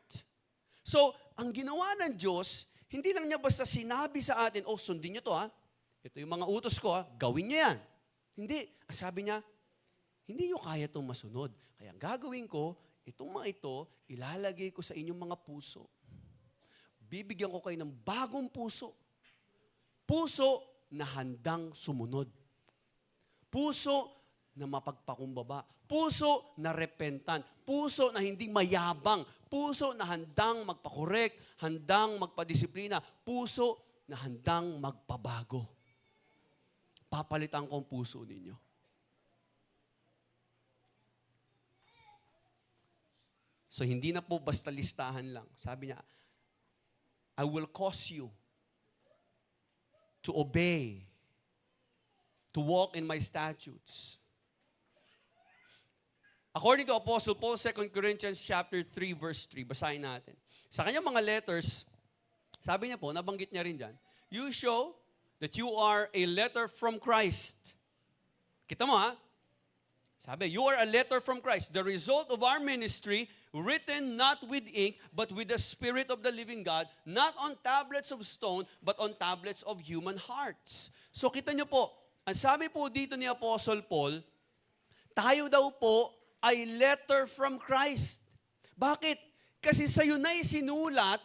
So, ang ginawa ng Diyos, hindi lang niya basta sinabi sa atin, sundin niyo to ha. Ito yung mga utos ko ha, gawin niyo yan. Hindi. Sabi niya, hindi niyo kaya itong masunod. Kaya ang gagawin ko, itong mga ito, ilalagay ko sa inyong mga puso. Bibigyan ko kayo ng bagong puso. Puso na handang sumunod. Puso na mapagpakumbaba. Puso na repentant. Puso na hindi mayabang. Puso na handang magpakorek, handang magpadisiplina. Puso na handang magpabago. papalitan ko ang puso ninyo. So hindi na po basta listahan lang. Sabi niya, I will cause you to obey, to walk in my statutes. According to Apostle Paul, 2 Corinthians chapter 3, verse 3, basahin natin. Sa kanyang mga letters, sabi niya po, nabanggit niya rin dyan, you show that you are a letter from Christ. Kita mo ha? Sabi, you are a letter from Christ, the result of our ministry, written not with ink, but with the Spirit of the living God, not on tablets of stone, but on tablets of human hearts. So kita niyo po, ang sabi po dito ni Apostle Paul, tayo daw po ay letter from Christ. Bakit? Kasi sa'yo na isinulat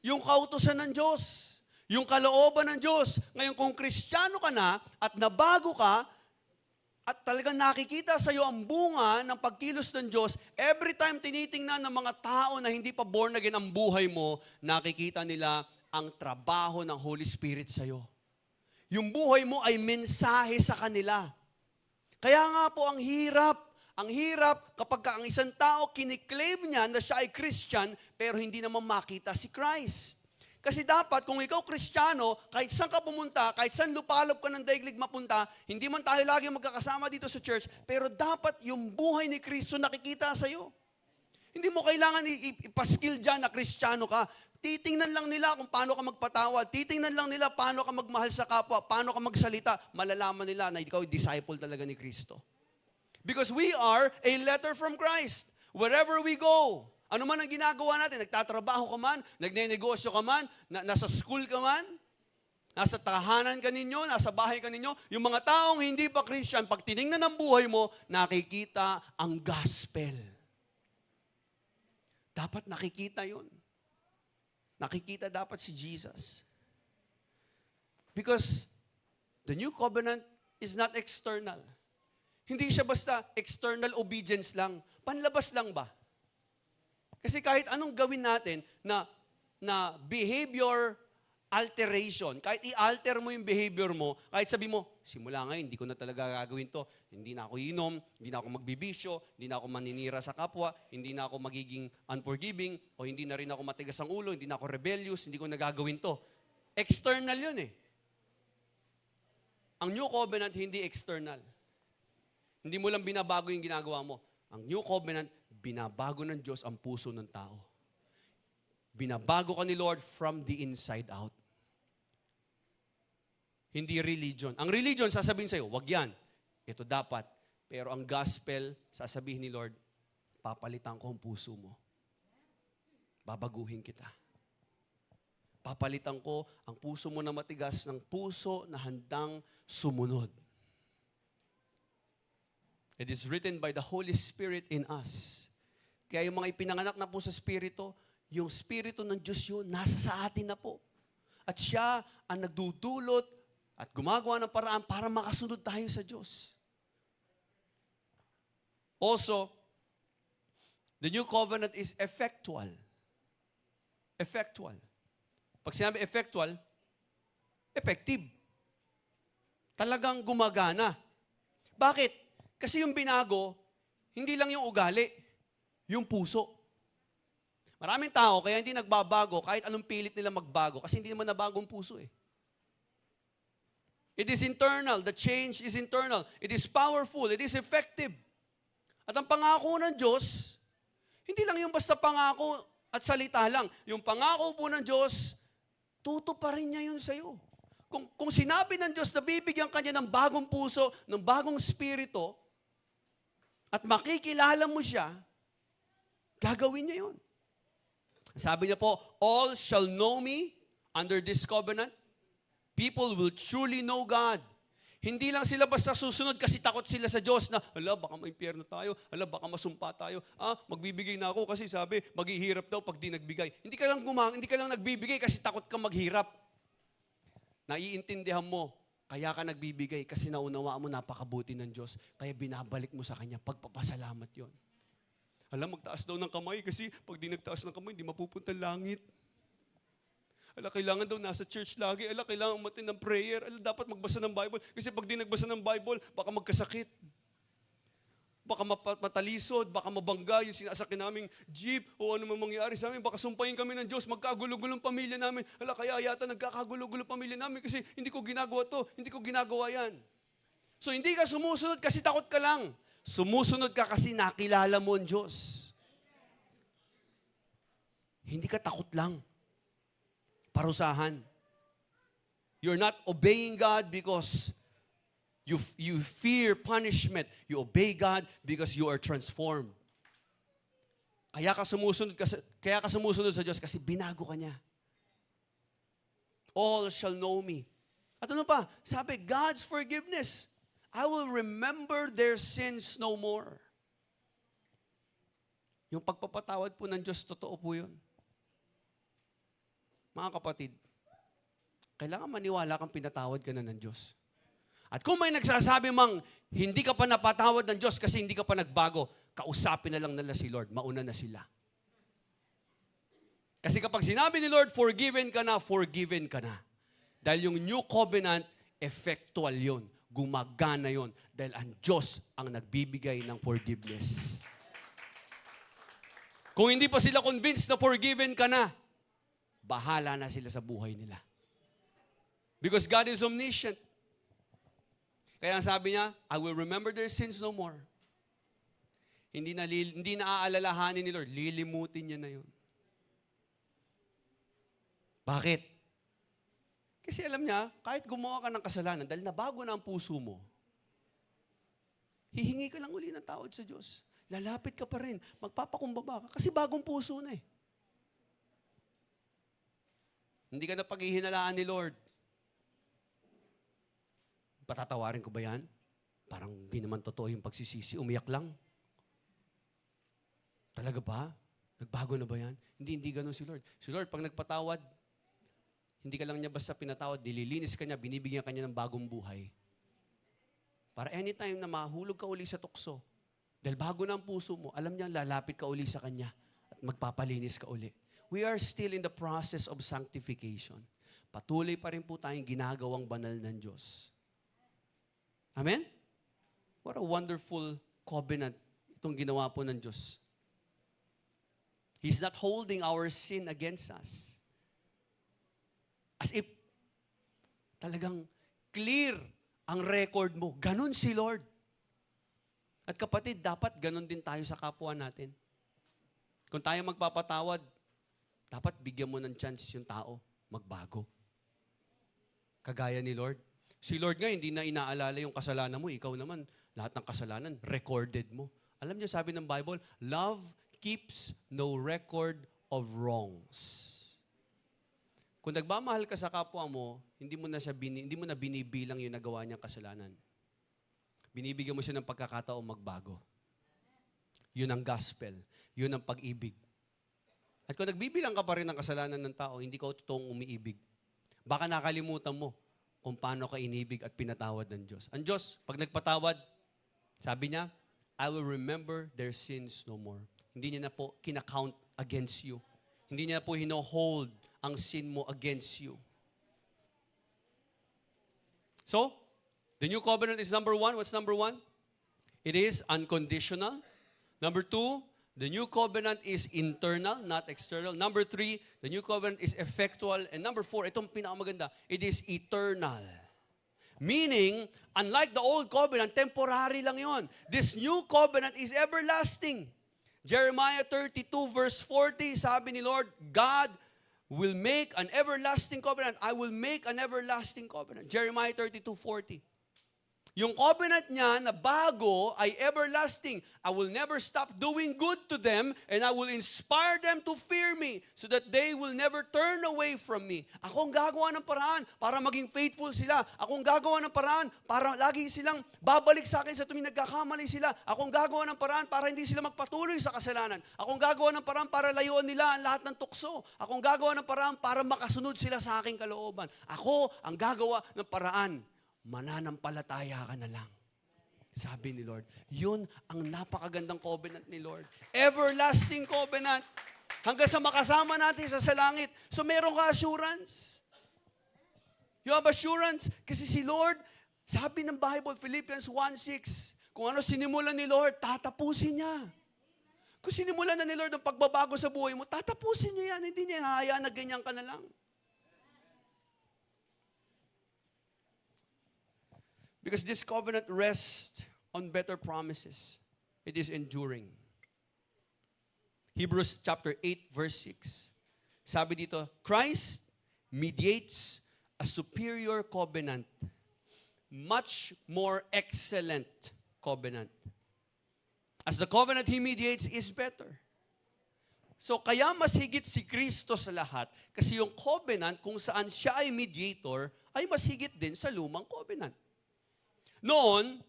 yung kautusan ng Diyos, yung kalooban ng Diyos. Ngayon kung Kristiyano ka na at nabago ka, at talagang nakikita sa iyo ang bunga ng pagkilos ng Diyos, every time tinitingnan ng mga tao na hindi pa born again ang buhay mo, nakikita nila ang trabaho ng Holy Spirit sa iyo. Yung buhay mo ay mensahe sa kanila. Kaya nga po ang hirap kapag ang isang tao kiniklaim niya na siya ay Christian, pero hindi naman makita si Christ. Kasi dapat, kung ikaw Kristiyano, kahit saan ka pumunta, kahit saan lupalop ka ng daiglig mapunta, hindi man tayo lagi magkakasama dito sa church, pero dapat yung buhay ni Kristo nakikita sa iyo. Hindi mo kailangan ipaskill dyan na Kristiyano ka. Titingnan lang nila kung paano ka magpatawad. Titingnan lang nila paano ka magmahal sa kapwa, paano ka magsalita. Malalaman nila na ikaw ay disciple talaga ni Kristo. Because we are a letter from Christ. Wherever we go, ano man ang ginagawa natin, nagtatrabaho ka man, nagnenegosyo ka man, nasa school ka man, nasa tahanan ka ninyo, nasa bahay ka ninyo, yung mga taong hindi pa Christian, pag tinignan ng buhay mo, nakikita ang gospel. Dapat nakikita yun. Nakikita dapat si Jesus. Because the new covenant is not external. Hindi siya basta external obedience lang. Panlabas lang ba? Kasi kahit anong gawin natin na behavior alteration, kahit i-alter mo yung behavior mo, kahit sabi mo, simula ngayon, hindi ko na talaga gagawin to. Hindi na ako inom, hindi na ako magbibisyo, hindi na ako maninira sa kapwa, hindi na ako magiging unforgiving, o hindi na rin ako matigas ang ulo, hindi na ako rebellious, hindi ko na gagawin to. External yun eh. Ang New Covenant, hindi external. Hindi mo lang binabago yung ginagawa mo. Ang New Covenant, binabago ng Diyos ang puso ng tao. Binabago ka ni Lord from the inside out. Hindi religion. Ang religion, sasabihin sa'yo, wag yan. Ito dapat. Pero ang gospel, sasabihin ni Lord, papalitan ko ang puso mo. Babaguhin kita. Papalitan ko ang puso mo na matigas ng puso na handang sumunod. It is written by the Holy Spirit in us. Kaya yung mga ipinanganak na po sa Espiritu, yung Espiritu ng Diyos yun, nasa sa atin na po. At siya ang nagdudulot at gumagawa ng paraan para makasunod tayo sa Diyos. Also, the new covenant is effectual. Effectual. Pag sinabi effectual, effective. Talagang gumagana. Bakit? Kasi yung binago, hindi lang yung ugali, yung puso. Maraming tao, kaya hindi nagbabago kahit anong pilit nila magbago kasi hindi naman nabago ang puso eh. It is internal. The change is internal. It is powerful. It is effective. At ang pangako ng Diyos, hindi lang yung basta pangako at salita lang. Yung pangako po ng Diyos, tutuparin niya yun sa'yo. Kung sinabi ng Diyos na bibigyan ka niya ng bagong puso, ng bagong spirito, at makikilala mo siya, gagawin niya yun. Sabi niya po, all shall know me under this covenant. People will truly know God. Hindi lang sila basta susunod kasi takot sila sa Diyos na, ala, baka maimpyerno tayo, ala, baka masumpa tayo, magbibigay na ako kasi sabi, maghihirap daw pag di nagbigay. Hindi ka lang nagbibigay kasi takot ka maghirap. Naiintindihan mo, kaya ka nagbibigay kasi naunawa mo napakabuti ng Diyos. Kaya binabalik mo sa Kanya, pagpapasalamat yon. Alam, magtaas daw ng kamay kasi pag di nagtaas ng kamay, hindi mapupunta langit. Ala, kailangan daw nasa church lagi. Ala, kailangan umatin ng prayer. Ala, dapat magbasa ng Bible. Kasi pag di nagbasa ng Bible, baka magkasakit. Baka matalisod, baka mabangga yung sinasakyan naming jeep o ano man mangyari sa amin. Baka sumpayin kami ng Diyos, magkagulo-gulong pamilya namin. Ala, kaya yata nagkakagulo-gulo pamilya namin kasi hindi ko ginagawa to, hindi ko ginagawa yan. So hindi ka sumusunod kasi takot ka lang. Sumusunod ka kasi nakilala mo ang Diyos. Hindi ka takot lang. Parusahan. You're not obeying God because you fear punishment. You obey God because you are transformed. Kaya ka sumusunod sa Diyos kasi binago ka niya. All shall know me. At ano pa? Sabi, God's forgiveness. I will remember their sins no more. Yung pagpapatawad po ng Diyos, totoo po yun. Mga kapatid, kailangan maniwala kang pinatawad ka na ng Diyos. At kung may nagsasabi mang hindi ka pa napatawad ng Diyos kasi hindi ka pa nagbago, kausapin na lang nila si Lord, mauna na sila. Kasi kapag sinabi ni Lord, forgiven ka na, forgiven ka na. Dahil yung new covenant, effectual yun. Gumagana yun. Dahil ang Diyos ang nagbibigay ng forgiveness. Kung hindi pa sila convinced na forgiven ka na, bahala na sila sa buhay nila. Because God is omniscient. Kaya sabi niya, I will remember their sins no more. Hindi na aalalahanin ni Lord. Lilimutin niya na yun. Bakit? Kasi alam niya, kahit gumawa ka ng kasalanan, dahil nabago na ang puso mo, hihingi ka lang uli ng tawad sa Diyos. Lalapit ka pa rin. Magpapakumbaba ka. Kasi bagong puso na eh. Hindi ka na paghihinalaan ni Lord. Patatawarin ko ba yan? Parang hindi naman totoo yung pagsisisi. Umiyak lang. Talaga ba? Nagbago na ba yan? Hindi ganun si Lord. Si Lord, pag nagpatawad, hindi ka lang niya basta pinatawad, dililinis ka niya, binibigyan ka niya ng bagong buhay. Para anytime na mahulog ka uli sa tukso, dahil bago na ang puso mo, alam niya, lalapit ka uli sa Kanya at magpapalinis ka uli. We are still in the process of sanctification. Patuloy pa rin po tayong ginagawang banal ng Diyos. Amen? What a wonderful covenant itong ginawa po ng Diyos. He's not holding our sin against us. As if talagang clear ang record mo. Ganon si Lord. At kapatid, dapat ganon din tayo sa kapwa natin. Kung tayo magpapatawad, dapat bigyan mo ng chance yung tao magbago. Kagaya ni Lord. Si Lord nga, hindi na inaalala yung kasalanan mo. Ikaw naman, lahat ng kasalanan, recorded mo. Alam niyo, sabi ng Bible, love keeps no record of wrongs. Kung nagmamahal ka sa kapwa mo, hindi mo na binibilang yung nagawa niyang kasalanan. Binibigyan mo siya ng pagkakataong magbago. Yun ang gospel. Yun ang pag-ibig. At kung nagbibilang ka pa rin ng kasalanan ng tao, hindi ka totoong umiibig. Baka nakalimutan mo kung paano ka inibig at pinatawad ng Diyos. Ang Diyos, pag nagpatawad, sabi niya, I will remember their sins no more. Hindi niya na po kinakount against you. Hindi niya na po hino-hold ang sin mo against you. So, the new covenant is number one. What's number one? It is unconditional. Number two, the new covenant is internal, not external. Number three, the new covenant is effectual. And number four, itong pinakamaganda, it is eternal. Meaning, unlike the old covenant, temporary lang yon. This new covenant is everlasting. Jeremiah 32 verse 40, sabi ni Lord, God will make an everlasting covenant. I will make an everlasting covenant. Jeremiah 32:40. Yung covenant niya na bago ay everlasting. I will never stop doing good to them and I will inspire them to fear me so that they will never turn away from me. Ako ang gagawa ng paraan para maging faithful sila. Ako ang gagawa ng paraan para lagi silang babalik sa akin sa tuwing nagkakamali sila. Ako ang gagawa ng paraan para hindi sila magpatuloy sa kasalanan. Ako ang gagawa ng paraan para layuan nila ang lahat ng tukso. Ako ang gagawa ng paraan para makasunod sila sa aking kalooban. Ako ang gagawa ng paraan. Mananampalataya ka na lang. Sabi ni Lord, yun ang napakagandang covenant ni Lord. Everlasting covenant. Hanggang sa makasama natin sa langit. So meron ka assurance. You have assurance kasi si Lord, sabi ng Bible, Philippians 1:6, kung ano sinimulan ni Lord, tatapusin niya. Kung sinimulan na ni Lord ang pagbabago sa buhay mo, tatapusin niya yan. Hindi niya hahayaan na ganyan ka na lang. Because this covenant rests on better promises. It is enduring. Hebrews chapter 8 verse 6. Sabi dito, Christ mediates a superior covenant, much more excellent covenant. As the covenant He mediates is better. So kaya mas higit si Kristo sa lahat kasi yung covenant kung saan siya ay mediator ay mas higit din sa lumang covenant. Noon,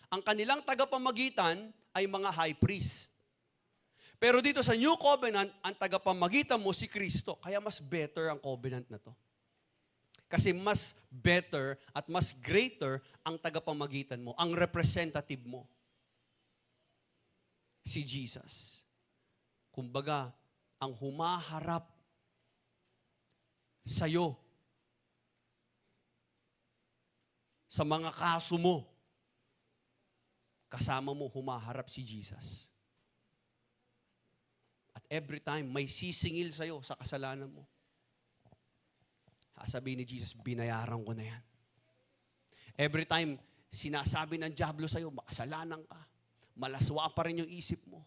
ang kanilang tagapamagitan ay mga high priest. Pero dito sa New Covenant, ang tagapamagitan mo si Kristo. Kaya mas better ang covenant na to. Kasi mas better at mas greater ang tagapamagitan mo, ang representative mo. Si Jesus. Kumbaga, ang humaharap sa'yo sa mga kaso mo, kasama mo humaharap si Jesus. At every time, may sisingil sa'yo sa kasalanan mo. Sasabihin ni Jesus, binayaran ko na yan. Every time, sinasabi ng dyablo sa'yo, makasalanan ka. Malaswa pa rin yung isip mo.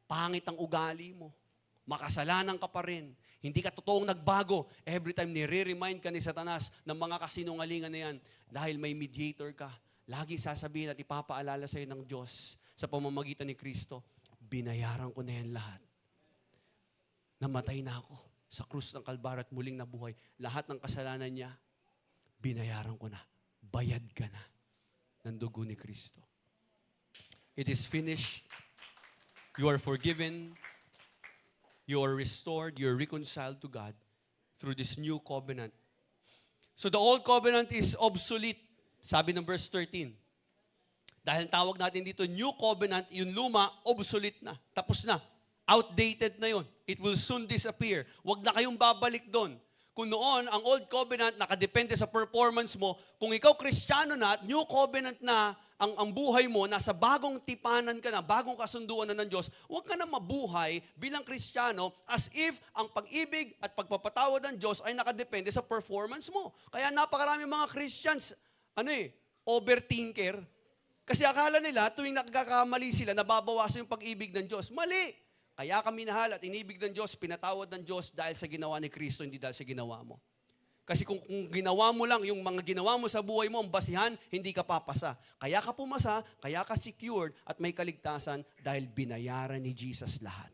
Pangit ang ugali mo. Makasalanan ka pa rin. Hindi ka totoong nagbago. Every time nire-remind ka ni Satanas ng mga kasinungalingan na yan dahil may mediator ka. Lagi sasabihin at ipapaalala sa'yo ng Diyos sa pamamagitan ni Kristo, binayaran ko na yan lahat. Namatay na ako sa krus ng Kalbaryo at muling nabuhay. Lahat ng kasalanan niya, binayaran ko na. Bayad ka na ng dugo ni Kristo. It is finished. You are forgiven. You are restored. You are reconciled to God through this new covenant. So the old covenant is obsolete. Sabi ng verse 13. Dahil tawag natin dito, new covenant, yung luma, obsolete na. Tapos na. Outdated na yon. It will soon disappear. Huwag na kayong babalik doon. Kung noon, ang old covenant, nakadepende sa performance mo, kung ikaw Kristiyano na at new covenant na, ang buhay mo, nasa bagong tipanan ka na, bagong kasunduan na ng Diyos, huwag ka na mabuhay bilang Kristiyano as if ang pag-ibig at pagpapatawad ng Diyos ay nakadepende sa performance mo. Kaya napakaraming mga Christians, overthinker. Kasi akala nila, tuwing nagkakamali sila, nababawasan yung pag-ibig ng Diyos. Mali! Kaya kami minahal at inibig ng Diyos, pinatawad ng Diyos dahil sa ginawa ni Kristo, hindi dahil sa ginawa mo. Kasi kung ginawa mo lang, yung mga ginawa mo sa buhay mo, ang basihan, hindi ka papasa. Kaya ka pumasa, kaya ka secured at may kaligtasan dahil binayaran ni Jesus lahat.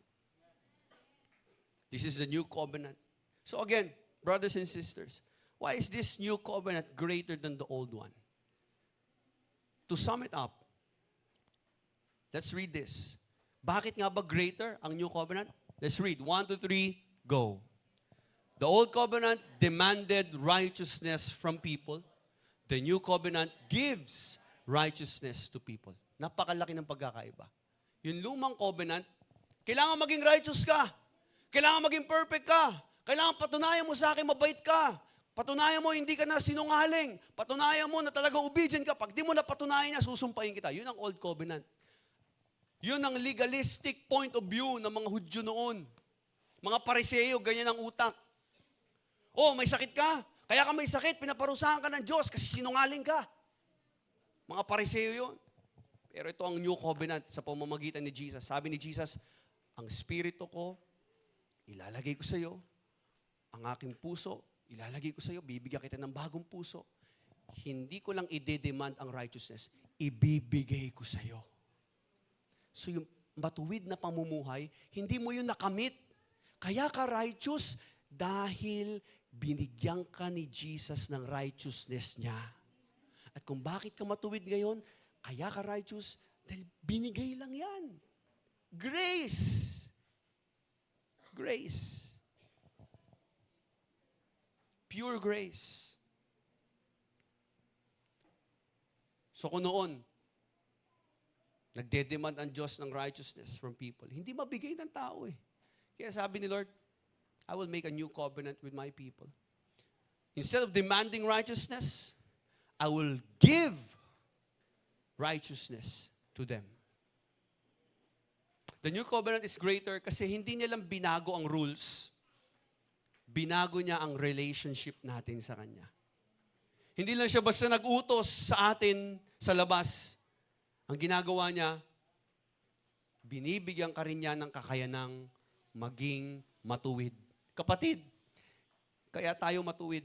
This is the new covenant. So again, brothers and sisters, why is this new covenant greater than the old one? To sum it up, let's read this. Bakit nga ba greater ang new covenant? Let's read. 1, 2, 3, go. The old covenant demanded righteousness from people. The new covenant gives righteousness to people. Napakalaki ng pagkakaiba. Yung lumang covenant, kailangan maging righteous ka. Kailangan maging perfect ka. Kailangan patunayan mo sa akin mabait ka. Patunayan mo hindi ka na sinungaling. Patunayan mo na talaga obedient ka. Pag di mo na patunayan niya, susumpahin kita. Yun ang old covenant. Yun ang legalistic point of view ng mga Hudyo noon. Mga Pariseo, ganyan ang utak. Oh, may sakit ka. Kaya ka may sakit, pinaparusahan ka ng Diyos kasi sinungaling ka. Mga Pariseo yun. Pero ito ang new covenant sa pamamagitan ni Jesus. Sabi ni Jesus, ang spirito ko, ilalagay ko sa iyo. Ang aking puso, ilalagay ko sa iyo. Bibigyan kita ng bagong puso. Hindi ko lang ide-demand ang righteousness. Ibibigay ko sa iyo. So yung matuwid na pamumuhay, hindi mo yun nakamit. Kaya ka righteous dahil binigyan ka ni Jesus ng righteousness niya. At kung bakit ka matuwid ngayon, kaya ka righteous dahil binigay lang yan. Grace. Grace. Pure grace. So kung noon, nagdedemand ang Diyos ng righteousness from people. Hindi mabigay ng tao eh. Kaya sabi ni Lord, I will make a new covenant with my people. Instead of demanding righteousness, I will give righteousness to them. The new covenant is greater kasi hindi niya lang binago ang rules, binago niya ang relationship natin sa Kanya. Hindi lang siya basta nag-utos sa atin sa labas. Ang ginagawa niya, binibigyan ka rin niya ng kakayanang maging matuwid. Kapatid, kaya tayo matuwid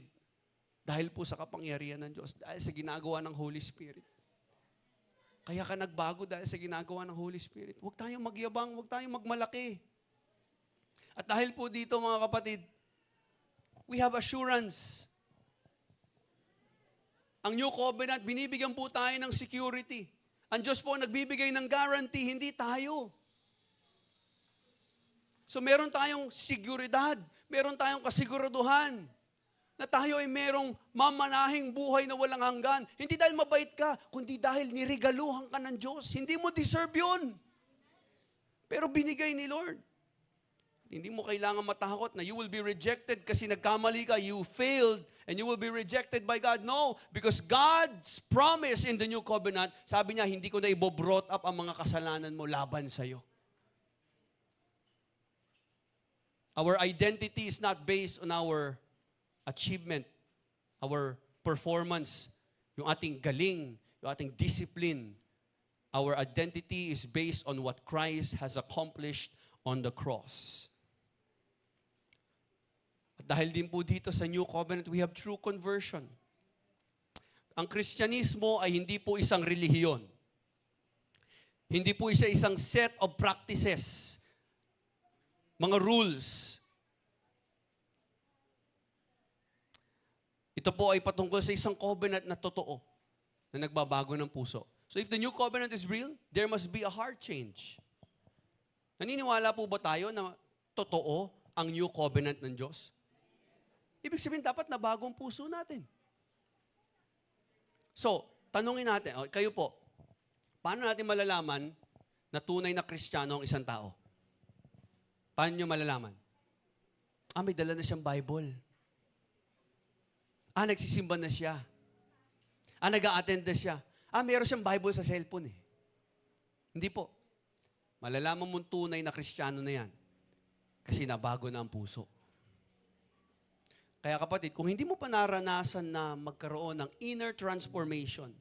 dahil po sa kapangyarihan ng Diyos, dahil sa ginagawa ng Holy Spirit. Kaya ka nagbago dahil sa ginagawa ng Holy Spirit. Huwag tayong magyabang, huwag tayong magmalaki. At dahil po dito mga kapatid, we have assurance. Ang New Covenant, binibigyan po tayo ng security. Ang Diyos po nagbibigay ng guarantee, hindi tayo. So meron tayong seguridad, meron tayong kasiguraduhan na tayo ay merong mamanahing buhay na walang hanggan. Hindi dahil mabait ka, kundi dahil niregaluhan ka ng Diyos. Hindi mo deserve yun. Pero binigay ni Lord. Hindi mo kailangan matakot na you will be rejected kasi nagkamali ka, you failed, and you will be rejected by God. No, because God's promise in the New Covenant, sabi niya, hindi ko na ibo-brought up ang mga kasalanan mo laban sa'yo. Our identity is not based on our achievement, our performance, yung ating galing, yung ating discipline. Our identity is based on what Christ has accomplished on the cross. At dahil din po dito sa New Covenant, we have true conversion. Ang Kristyanismo ay hindi po isang relihiyon. Hindi po isang set of practices, mga rules. Ito po ay patungkol sa isang covenant na totoo, na nagbabago ng puso. So if the New Covenant is real, there must be a heart change. Naniniwala po ba tayo na totoo ang New Covenant ng Diyos? Ibig sabihin, dapat na bagong puso natin. So, tanungin natin, kayo po, paano natin malalaman na tunay na Kristiyano ang isang tao? Paano nyo malalaman? May dala na siyang Bible. Nagsisimba na siya. Nag-a-attend na siya. Meron siyang Bible sa cellphone eh. Hindi po. Malalaman mong tunay na Kristiyano na yan kasi nabago na ang puso. Kaya kapatid, kung hindi mo pa naranasan na magkaroon ng inner transformation,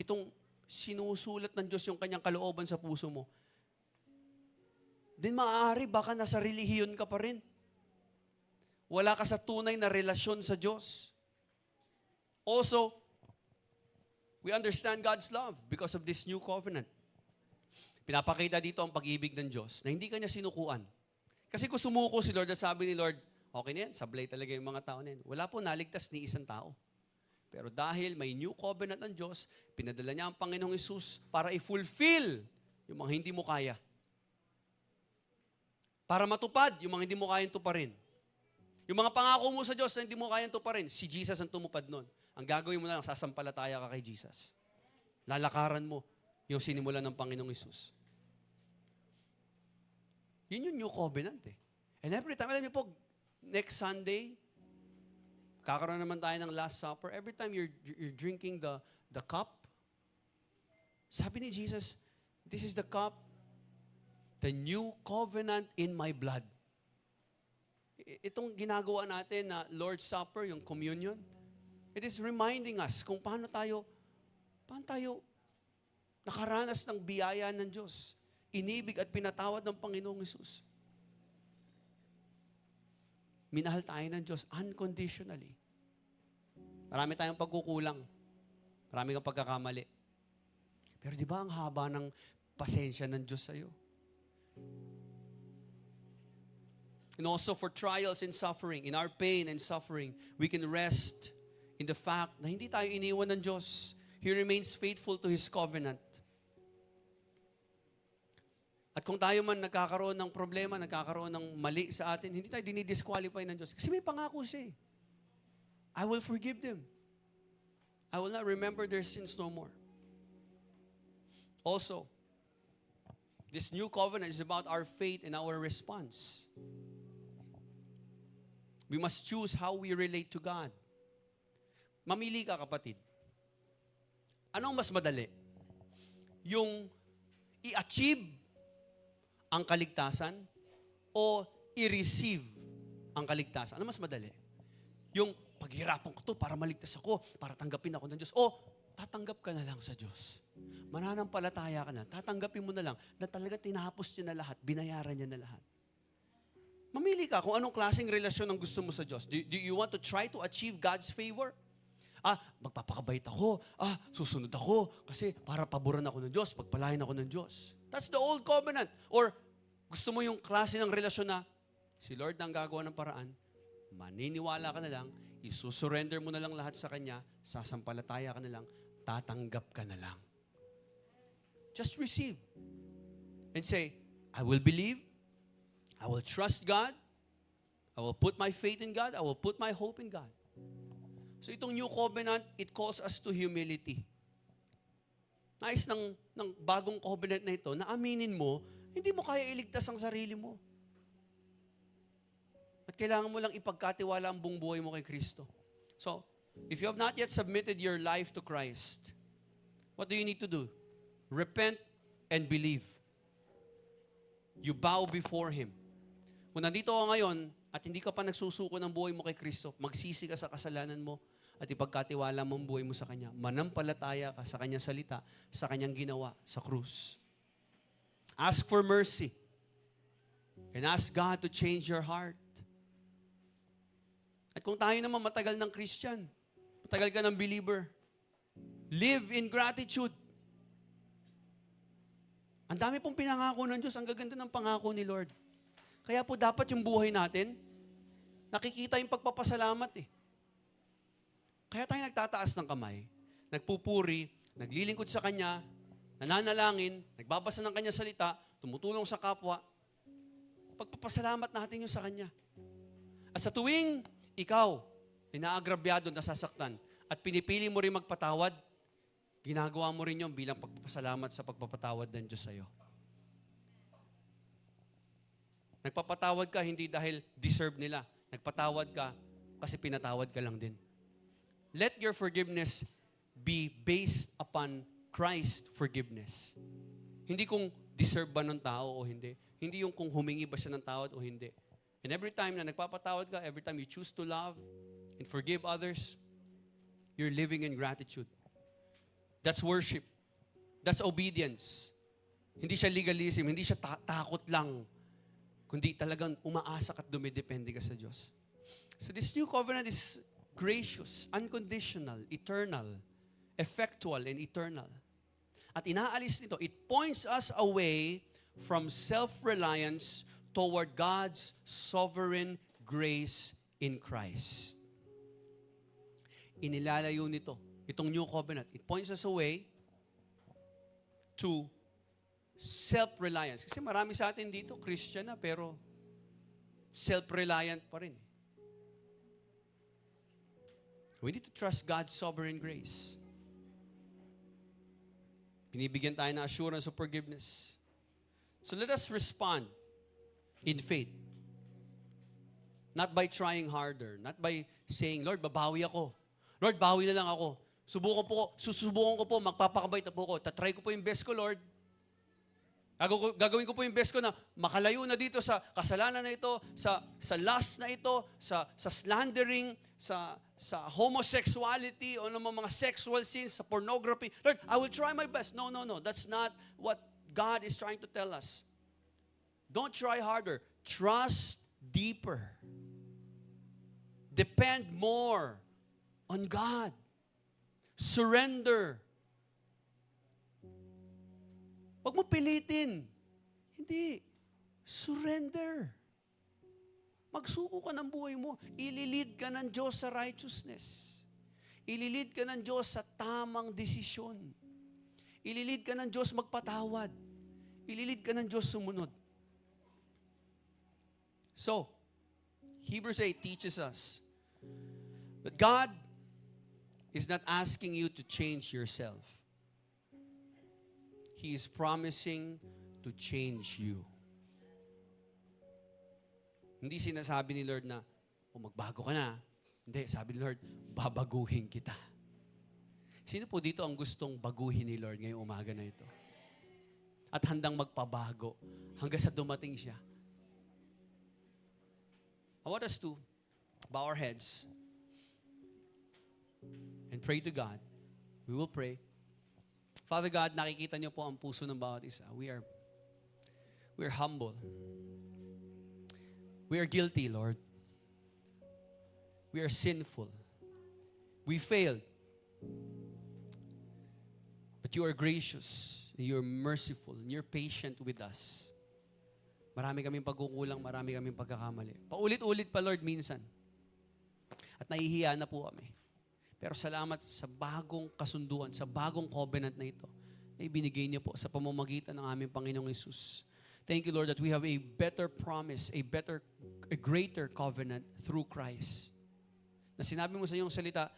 itong sinusulat ng Diyos yung kanyang kalooban sa puso mo, din maaari baka nasa relihiyon ka pa rin. Wala ka sa tunay na relasyon sa Diyos. Also, we understand God's love because of this new covenant. Pinapakita dito ang pag-ibig ng Diyos na hindi kanya sinukuan. Kasi kung sumuko si Lord, sabi ni Lord, okay na yan, sablay talaga yung mga tao na yan. Wala po naligtas ni isang tao. Pero dahil may new covenant ng Diyos, pinadala niya ang Panginoong Hesus para i-fulfill yung mga hindi mo kaya. Para matupad yung mga hindi mo kayang tuparin. Yung mga pangako mo sa Diyos na hindi mo kayang tuparin, si Jesus ang tumupad nun. Ang gagawin mo lang, sasampalataya ka kay Jesus. Lalakaran mo yung sinimulan ng Panginoong Hesus. Yun yung new covenant eh. And every time, alam niyo po, next Sunday, kakaroon naman tayo ng Last Supper. Every time you're drinking the cup, sabi ni Jesus, this is the cup, the new covenant in my blood. Itong ginagawa natin na Lord's Supper, yung communion, it is reminding us kung paano tayo nakaranas ng biyaya ng Diyos. Inibig at pinatawad ng Panginoong Hesus. Minahal tayo ng Diyos unconditionally. Marami tayong pagkukulang. Marami kang pagkakamali. Pero di ba ang haba ng pasensya ng Diyos sa'yo? And also for trials and suffering, in our pain and suffering, we can rest in the fact na hindi tayo iniwan ng Diyos. He remains faithful to His covenant. At kung tayo man nagkakaroon ng problema, nagkakaroon ng mali sa atin, hindi tayo dinidisqualify ng Diyos. Kasi may pangako siya eh. I will forgive them. I will not remember their sins no more. Also, This new covenant is about our faith and our response. We must choose how we relate to God. Mamili ka, kapatid. Anong mas madali? Yung i-achieve ang kaligtasan o i-receive ang kaligtasan? Ano mas madali? Yung paghirapan ko to para maligtas ako, para tanggapin ako ng Diyos. O tatanggap ka na lang sa Diyos. Mananampalataya ka na, tatanggapin mo na lang na talaga tinapos niya na lahat, binayaran niya na lahat. Mamili ka kung anong klaseng relasyon ang gusto mo sa Diyos. Do you want to try to achieve God's favor? Magpapakabait ako. Susunod ako kasi para paboran ako ng Diyos, pagpalain ako ng Diyos. That's the old covenant. Or gusto mo yung klase ng relasyon na si Lord na ang gagawa ng paraan, maniniwala ka na lang, isusurrender mo na lang lahat sa Kanya, sasampalataya ka na lang, tatanggap ka na lang. Just receive. And say, I will believe, I will trust God, I will put my faith in God, I will put my hope in God. So itong new covenant, it calls us to humility. Nais ng bagong covenant na ito, na aminin mo, hindi mo kaya iligtas ang sarili mo. At kailangan mo lang ipagkatiwala ang buong buhay mo kay Kristo. So, if you have not yet submitted your life to Christ, what do you need to do? Repent and believe. You bow before Him. Kung nandito ka ngayon at hindi ka pa nagsusuko ng buhay mo kay Kristo, magsisi ka sa kasalanan mo at ipagkatiwala mo ang buhay mo sa Kanya. Manampalataya ka sa Kanyang salita, sa Kanyang ginawa sa krus. Ask for mercy. And ask God to change your heart. At kung tayo naman matagal ng Christian, matagal ka ng believer, live in gratitude. Ang dami pong pinangako ng Diyos, ang gaganda ng pangako ni Lord. Kaya po dapat yung buhay natin, nakikita yung pagpapasalamat eh. Kaya tayo nagtataas ng kamay, nagpupuri, naglilingkod sa Kanya, nananalangin, nagbabasa ng Kanyang salita, tumutulong sa kapwa. Pagpapasalamat natin yung sa Kanya. At sa tuwing ikaw, inaagrabyado, nasasaktan, at pinipili mo rin magpatawad, ginagawa mo rin yun bilang pagpapasalamat sa pagpapatawad ng Diyos sa'yo. Nagpapatawad ka hindi dahil deserve nila. Nagpatawad ka kasi pinatawad ka lang din. Let your forgiveness be based upon Christ's forgiveness. Hindi kung deserve ba ng tao o hindi. Hindi yung kung humingi ba siya ng tawad o hindi. And every time na nagpapatawad ka, every time you choose to love and forgive others, you're living in gratitude. That's worship. That's obedience. Hindi siya legalism, hindi siya takot lang, kundi talagang umaasa at dumidepende ka sa Diyos. So this new covenant is gracious, unconditional, eternal, effectual, and eternal. At inaalis nito, it points us away from self-reliance toward God's sovereign grace in Christ. Inilalayo nito, itong new covenant, it points us away to self-reliance. Kasi marami sa atin dito, Christian na, pero self-reliant pa rin. We need to trust God's sovereign grace. Binibigyan tayo ng assurance of forgiveness. So let us respond in faith. Not by trying harder. Not by saying, Lord, babawi ako. Lord, bawi na lang ako. Susubukan ko po, magpapakabait na po ako. Tatry ko po yung best ko, Lord. Gagawin ko po yung best ko na makalayo na dito sa kasalanan na ito, sa lust na ito, sa slandering, sa homosexuality, o mga sexual sins, sa pornography. Lord, I will try my best. No. That's not what God is trying to tell us. Don't try harder. Trust deeper. Depend more on God. Surrender. Huwag mo pilitin. Hindi. Surrender. Magsuko ka ng buhay mo. Ililid ka ng Diyos sa righteousness. Ililid ka ng Diyos sa tamang desisyon. Ililid ka ng Diyos magpatawad. Ililid ka ng Diyos sumunod. So, Hebrews 8 teaches us that God is not asking you to change yourself. He is promising to change you. Hindi sinasabi ni Lord na, magbago ka na. Hindi, sabi ni Lord, babaguhin kita. Sino po dito ang gustong baguhin ni Lord ngayong umaga na ito? At handang magpabago hanggang sa dumating siya. I want us to bow our heads and pray to God. We will pray. Father God, nakikita niyo po ang puso ng bawat isa. We are humble. We are guilty, Lord. We are sinful. We failed. But you are gracious, and you are merciful, and you're patient with us. Marami kaming pagkukulang, marami kaming pagkakamali. Paulit-ulit pa, Lord, minsan. At nahihiya na po kami. Pero salamat sa bagong kasunduan, sa bagong covenant na ito, na ibinigay niyo po sa pamamagitan ng aming Panginoong Hesus. Thank you, Lord, that we have a better promise, a greater covenant through Christ. Na sinabi mo sa iyong salita,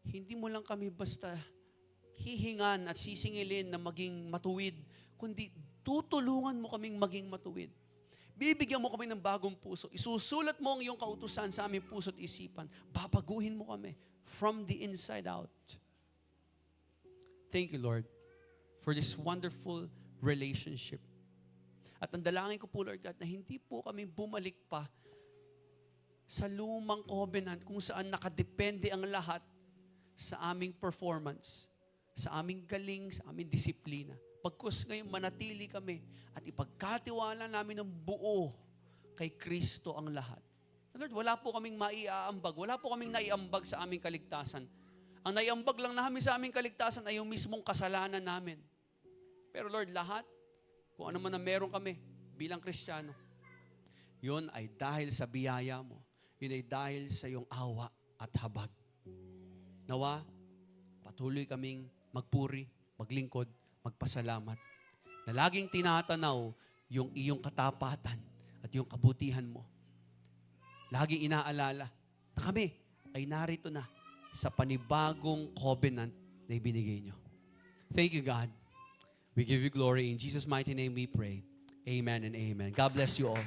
hindi mo lang kami basta hihingan at sisingilin na maging matuwid, kundi tutulungan mo kaming maging matuwid. Bibigyan mo kami ng bagong puso. Isusulat mo ang iyong kautusan sa aming puso at isipan. Babaguhin mo kami from the inside out. Thank you, Lord, for this wonderful relationship. At ang dalangin ko po, Lord God, na hindi po kami bumalik pa sa lumang covenant kung saan nakadepende ang lahat sa aming performance, sa aming galing, sa aming disiplina. Pagkus ngayon manatili kami at ipagkatiwala namin ng buo kay Kristo ang lahat. Lord, wala po kaming maiaambag, wala po kaming naiambag sa aming kaligtasan. Ang naiambag lang namin sa aming kaligtasan ay yung mismong kasalanan namin. Pero Lord, lahat, kung ano man na meron kami bilang Kristiyano, yun ay dahil sa biyaya mo. Yun ay dahil sa iyong awa at habag. Nawa, patuloy kaming magpuri, maglingkod, magpasalamat, na laging tinatanaw yung iyong katapatan at yung kabutihan mo. Laging inaalala na kami ay narito na sa panibagong covenant na ibinigay nyo. Thank you, God. We give you glory. In Jesus' mighty name we pray. Amen and amen. God bless you all.